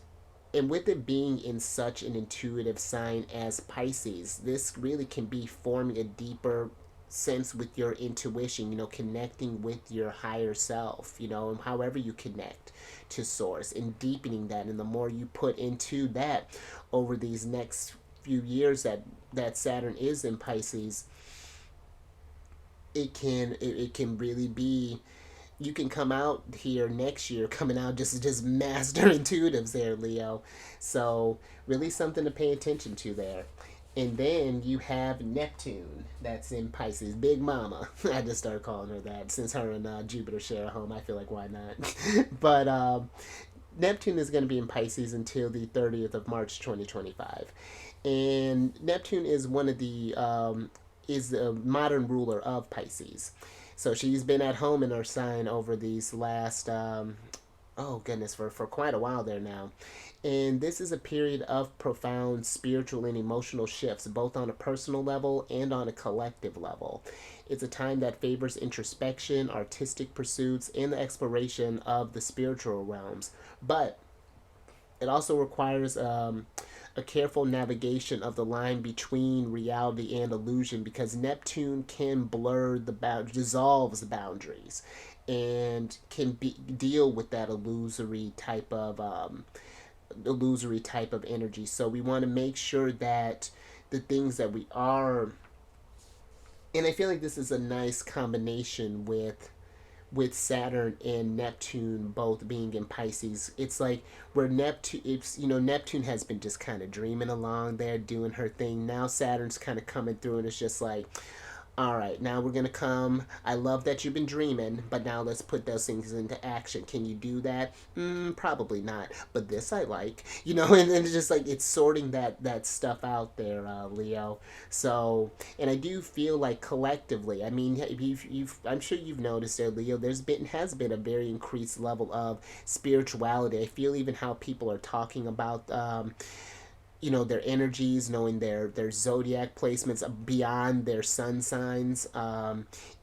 with it being in such an intuitive sign as Pisces, this really can be forming a deeper sense with your intuition, you know, connecting with your higher self, you know, and however you connect to source and deepening that. And the more you put into that over these next few years that Saturn is in Pisces, it can really be, you can come out here next year coming out just master intuitives there, Leo. So really something to pay attention to there. And then you have Neptune that's in Pisces, Big Mama. I just started calling her that since her and Jupiter share a home. I feel like why not? But Neptune is going to be in Pisces until the 30th of March 2025. And Neptune is one of the is the modern ruler of Pisces. So she's been at home in her sign over these last oh goodness, for quite a while there now. And this is a period of profound spiritual and emotional shifts, both on a personal level and on a collective level. It's a time that favors introspection, artistic pursuits, and the exploration of the spiritual realms. But it also requires a careful navigation of the line between reality and illusion, because Neptune can blur dissolves the boundaries, and can deal with that illusory type of energy. So we want to make sure that the things that we are, and I feel like this is a nice combination with Saturn and Neptune both being in Pisces. It's like where Neptune, it's, you know, Neptune has been just kind of dreaming along there, doing her thing. Now Saturn's kind of coming through, and it's just like, all right, now we're gonna come. I love that you've been dreaming, but now let's put those things into action. Can you do that? Probably not. But this I like, you know. And it's just like it's sorting that stuff out there, Leo. So, and I do feel like collectively, I mean, I'm sure you've noticed there, Leo. Has been a very increased level of spirituality. I feel even how people are talking about. You know, their energies, knowing their zodiac placements beyond their sun signs,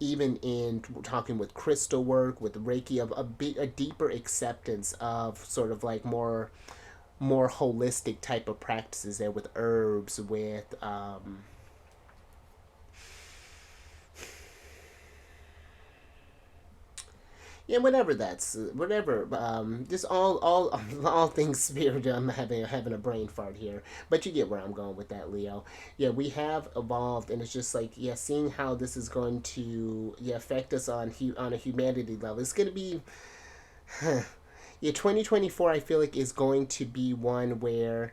even in talking with crystal work, with Reiki, of a deeper acceptance of sort of like more holistic type of practices there, with herbs, with Yeah, whatever that's whatever. Just all things spiritual. I'm having a brain fart here, but you get where I'm going with that, Leo. Yeah, we have evolved, and it's just like, yeah, seeing how this is going to, yeah, affect us on a humanity level. It's gonna be, yeah, 2024. I feel like is going to be one where,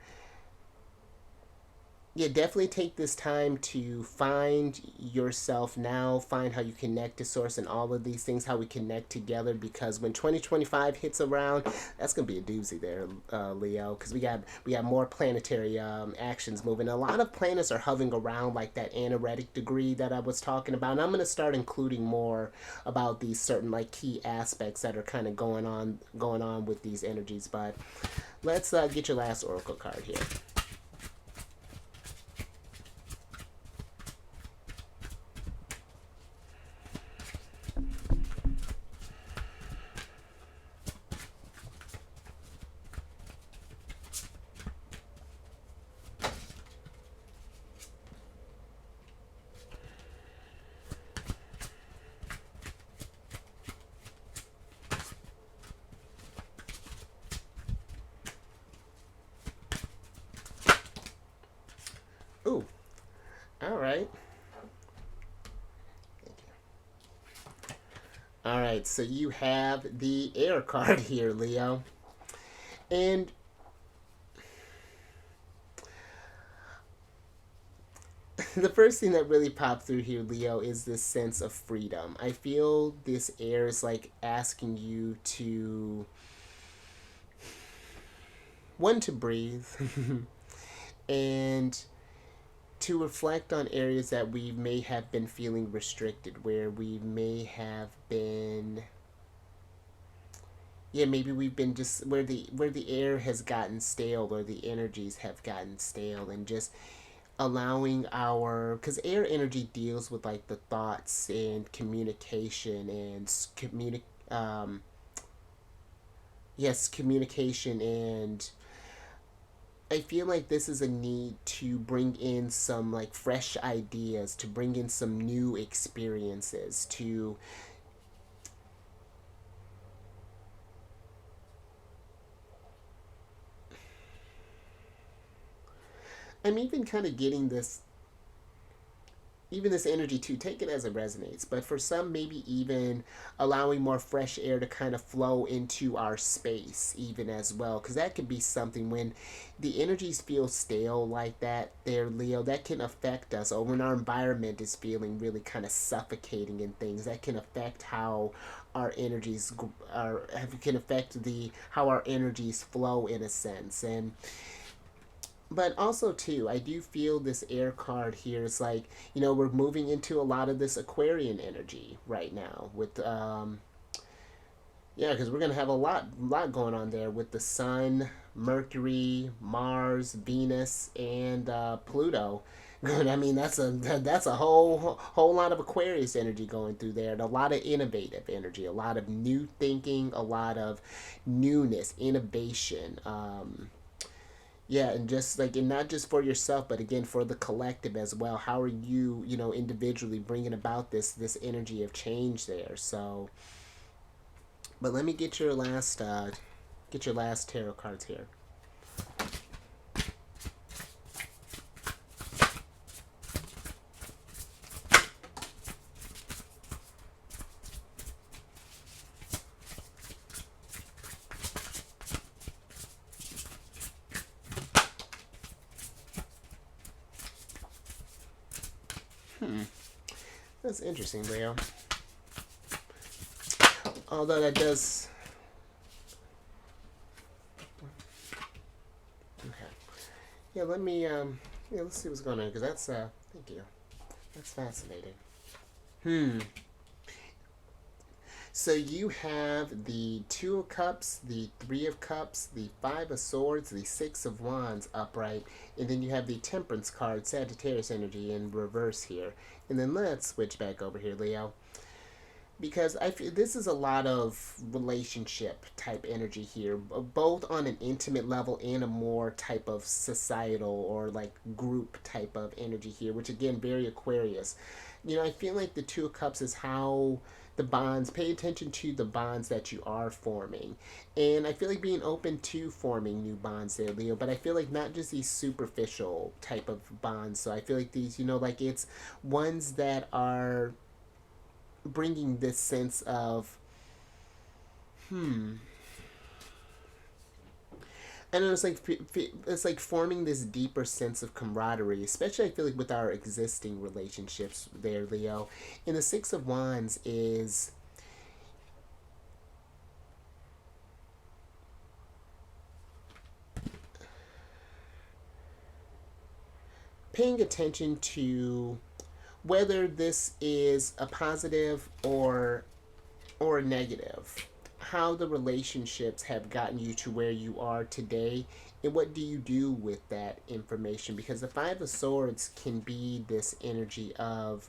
yeah, definitely take this time to find yourself now, find how you connect to source and all of these things, how we connect together, because when 2025 hits around, that's going to be a doozy there, Leo, because we got more planetary actions moving. A lot of planets are hovering around like that anaretic degree that I was talking about, and I'm going to start including more about these certain like key aspects that are kind of going on with these energies. But let's get your last oracle card here. Ooh, all right. All right, so you have the air card here, Leo. And the first thing that really popped through here, Leo, is this sense of freedom. I feel this air is like asking you to, one, to breathe, and to reflect on areas that we may have been feeling restricted, where we may have been, yeah, maybe we've been just where the air has gotten stale, or the energies have gotten stale, and just allowing our, because air energy deals with like the thoughts and communication and yes, communication. And I feel like this is a need to bring in some like fresh ideas, to bring in some new experiences, to, I'm even kind of getting this, even this energy too, take it as it resonates, but for some, maybe even allowing more fresh air to kind of flow into our space even as well, because that could be something when the energies feel stale like that there, Leo, that can affect us, or when our environment is feeling really kind of suffocating and things, that can affect how our energies are, can affect the how our energies flow in a sense. And but also too, I do feel this air card here is like, we're moving into a lot of this Aquarian energy right now with yeah, because we're gonna have a lot going on there with the Sun, Mercury, Mars, Venus, and Pluto. I mean, that's a whole lot of Aquarius energy going through there, and a lot of innovative energy, a lot of new thinking, a lot of newness, innovation. Yeah, and just like, and not just for yourself, but again for the collective as well. How are you, individually bringing about this energy of change there? So, but let me get your last tarot cards here. That's interesting, Leo. Although that does. Okay. Yeah, let me. Yeah, let's see what's going on, because that's. Thank you. That's fascinating. Hmm. So you have the Two of Cups, the Three of Cups, the Five of Swords, the Six of Wands upright, and then you have the Temperance card, Sagittarius energy, in reverse here. And then let's switch back over here, Leo, because I feel this is a lot of relationship type energy here, both on an intimate level and a more type of societal or like group type of energy here, which again, very Aquarius. I feel like the Two of Cups is how the bonds, pay attention to the bonds that you are forming. And I feel like being open to forming new bonds there, Leo, but I feel like not just these superficial type of bonds. So I feel like these, like it's ones that are bringing this sense of, and it's like forming this deeper sense of camaraderie, especially I feel like with our existing relationships there, Leo. And the Six of Wands is paying attention to whether this is a positive or negative, how the relationships have gotten you to where you are today, and what do you do with that information. Because the Five of Swords can be this energy of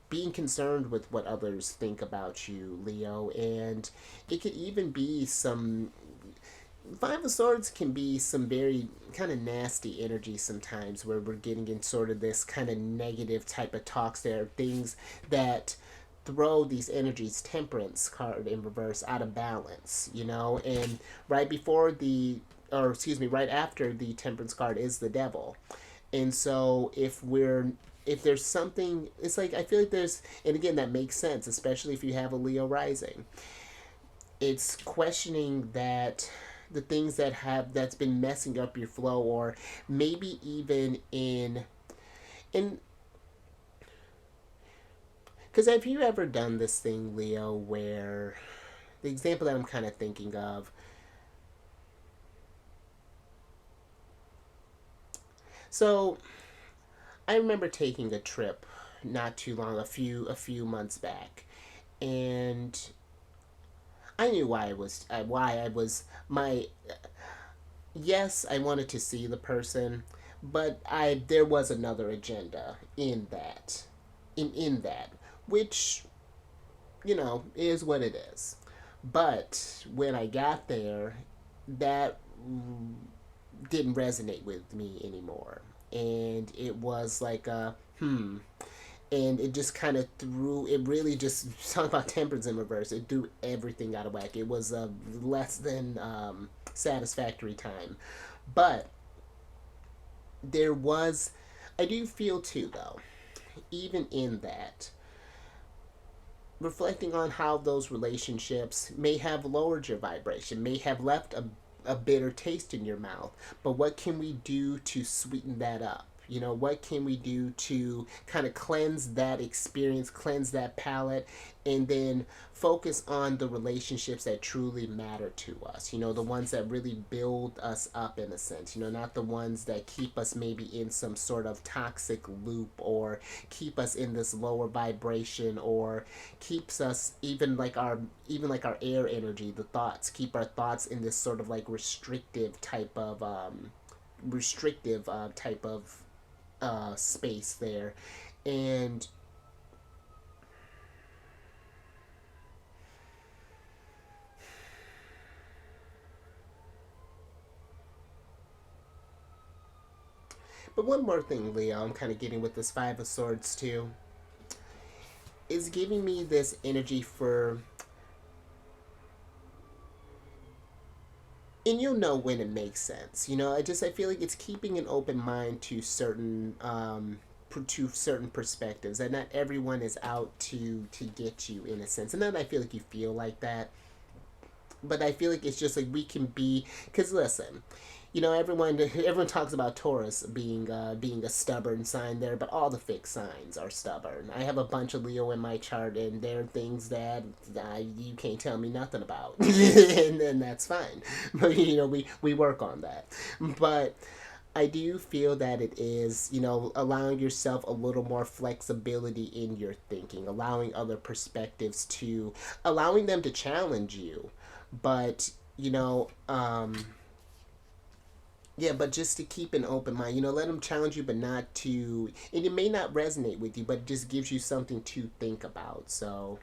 being concerned with what others think about you, Leo, and it could even be some, Five of Swords can be some very kind of nasty energy sometimes, where we're getting in sort of this kind of negative type of talks there, things that throw these energies, Temperance card in reverse, out of balance, and right before right after the Temperance card is the Devil. And so if there's something, it's like I feel like there's, and again that makes sense, especially if you have a Leo rising. It's questioning that the things that's been messing up your flow, or maybe even in because have you ever done this thing, Leo, where the example that I'm kind of thinking of, so I remember taking a trip not too long, a few months back, and I knew why I was my yes, I wanted to see the person, but I there was another agenda in that, which is what it is. But when I got there, that didn't resonate with me anymore, and it was like a and it just kind of threw it really just talking about Temperance in reverse, it threw everything out of whack. It was a less than satisfactory time. But there was, I do feel too though, even in that, reflecting on how those relationships may have lowered your vibration, may have left a bitter taste in your mouth, but what can we do to sweeten that up? What can we do to kind of cleanse that experience, cleanse that palate, and then focus on the relationships that truly matter to us? The ones that really build us up in a sense, not the ones that keep us maybe in some sort of toxic loop, or keep us in this lower vibration, or keeps us even like our air energy, the thoughts, keep our thoughts in this sort of like restrictive type of space there. And but one more thing, Leo, I'm kind of getting with this Five of Swords too, is giving me this energy for, and you'll know when it makes sense. I feel like it's keeping an open mind to certain perspectives, that not everyone is out to get you in a sense, and then I feel like you feel like that. But I feel like it's just like we can be, because listen, everyone talks about Taurus being a stubborn sign there, but all the fixed signs are stubborn. I have a bunch of Leo in my chart, and there are things that you can't tell me nothing about, and then that's fine. But we work on that. But I do feel that it is, allowing yourself a little more flexibility in your thinking, allowing other perspectives allowing them to challenge you, but yeah, but just to keep an open mind, let them challenge you, but not to, and it may not resonate with you, but it just gives you something to think about. So,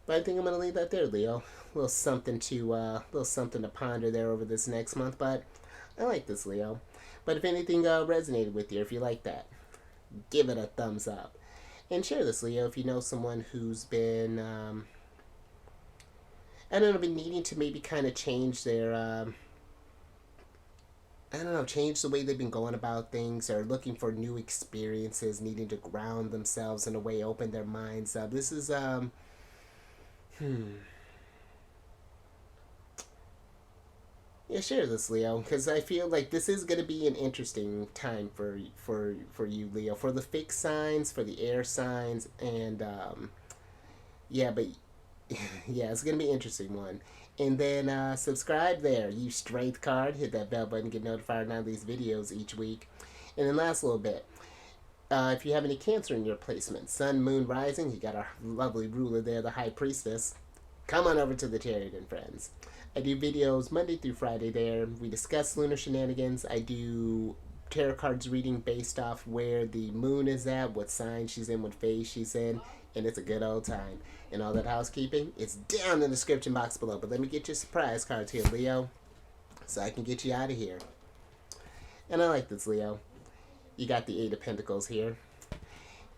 but I think I'm gonna leave that there, Leo. Little something to ponder there over this next month. But I like this, Leo. But if anything resonated with you, if you like that, give it a thumbs up. And share this, Leo, if you know someone who's been, I don't know, been needing to maybe kind of change their, I don't know, change the way they've been going about things, or looking for new experiences, needing to ground themselves in a way, open their minds up. This is, yeah, share this, Leo, because I feel like this is going to be an interesting time for you, Leo, for the fixed signs, for the air signs, and yeah, but yeah, it's gonna be an interesting one. And then subscribe there, use Strength card, hit that bell button, get notified on these videos each week. And then last little bit, if you have any Cancer in your placement, Sun, Moon, Rising, you got our lovely ruler there, the High Priestess. Come on over to the Chariot and Friends. I do videos Monday through Friday there. We discuss lunar shenanigans. I do tarot cards reading based off where the moon is at, what sign she's in, what phase she's in, and it's a good old time. And all that housekeeping, it's down in the description box below. But let me get your surprise cards here, Leo, so I can get you out of here. And I like this, Leo. You got the Eight of Pentacles here.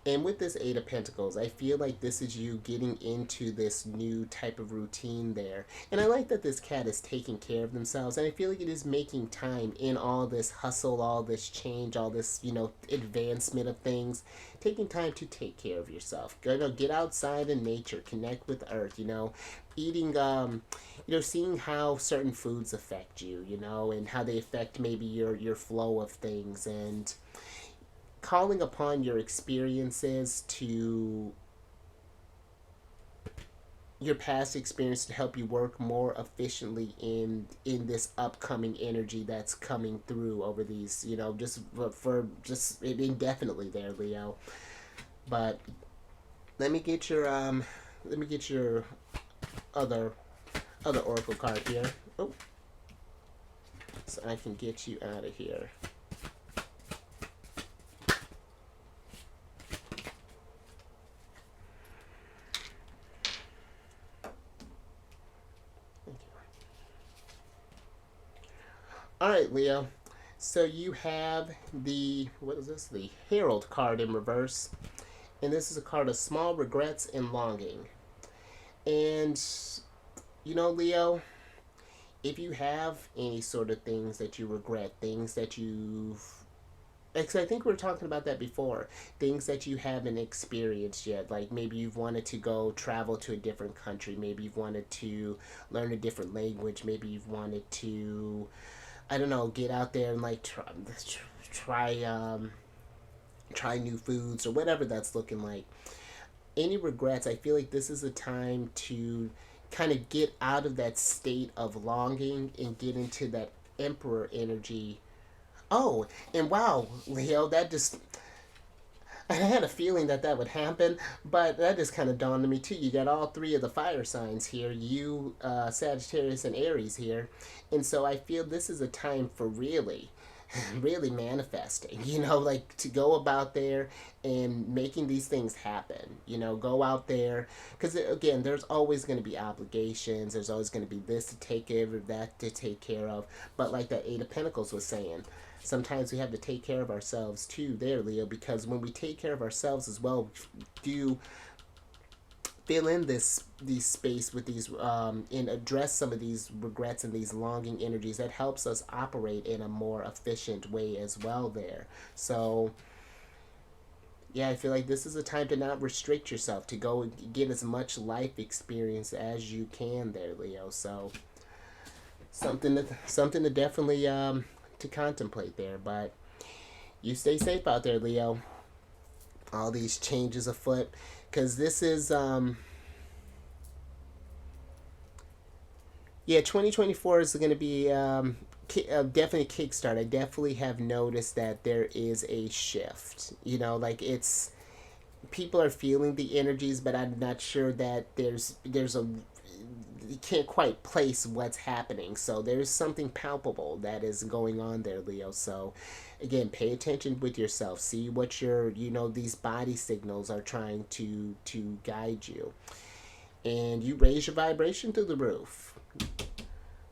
And with this Eight of Pentacles, I feel like this is you getting into this new type of routine there. And I like that this cat is taking care of themselves. And I feel like it is making time in all this hustle, all this change, all this, advancement of things. Taking time to take care of yourself. Get outside in nature. Connect with Earth, Eating, seeing how certain foods affect you, and how they affect maybe your flow of things. And calling upon your experiences to your past experience to help you work more efficiently in this upcoming energy that's coming through over these, just indefinitely there, Leo. But let me get your other oracle card here. Oh, so I can get you out of here. All right, Leo. So you have the, what is this? The Herald card in reverse. And this is a card of small regrets and longing. And, Leo, if you have any sort of things that you regret, things that you've, because I think we were talking about that before, things that you haven't experienced yet, like maybe you've wanted to go travel to a different country, maybe you've wanted to learn a different language, maybe you've wanted to, I don't know, get out there and like try new foods or whatever that's looking like. Any regrets, I feel like this is a time to kind of get out of that state of longing and get into that Emperor energy. Oh, and wow, Leo, that just, I had a feeling that would happen, but that just kind of dawned on me too. You got all three of the fire signs here, you, Sagittarius, and Aries here. And so I feel this is a time for really, really manifesting, like to go about there and making these things happen, go out there. Because again, there's always going to be obligations, there's always going to be this to take care of, that to take care of. But like that Eight of Pentacles was saying, sometimes we have to take care of ourselves too there, Leo, because when we take care of ourselves as well, do fill in these space with these and address some of these regrets and these longing energies, that helps us operate in a more efficient way as well there. So yeah, I feel like this is a time to not restrict yourself, to go and get as much life experience as you can there, Leo. So something to definitely to contemplate there. But you stay safe out there, Leo. All these changes afoot, because this is 2024 is going to be definitely a kickstart. I definitely have noticed that there is a shift. Like it's, people are feeling the energies, but I'm not sure that there's a, you can't quite place what's happening. So there's something palpable that is going on there, Leo. So again, pay attention with yourself. See what your, these body signals are trying to guide you. And you raise your vibration through the roof.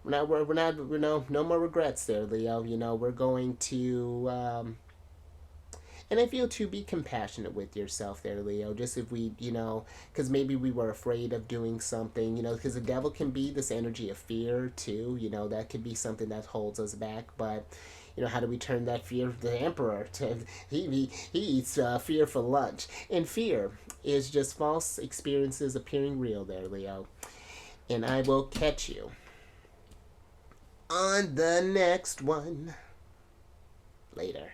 We're not, no more regrets there, Leo. We're going to, And I feel to be compassionate with yourself there, Leo. Just if we, because maybe we were afraid of doing something, because the devil can be this energy of fear too. That could be something that holds us back. But, how do we turn that fear? The emperor, he eats fear for lunch. And fear is just false experiences appearing real there, Leo. And I will catch you on the next one. Later.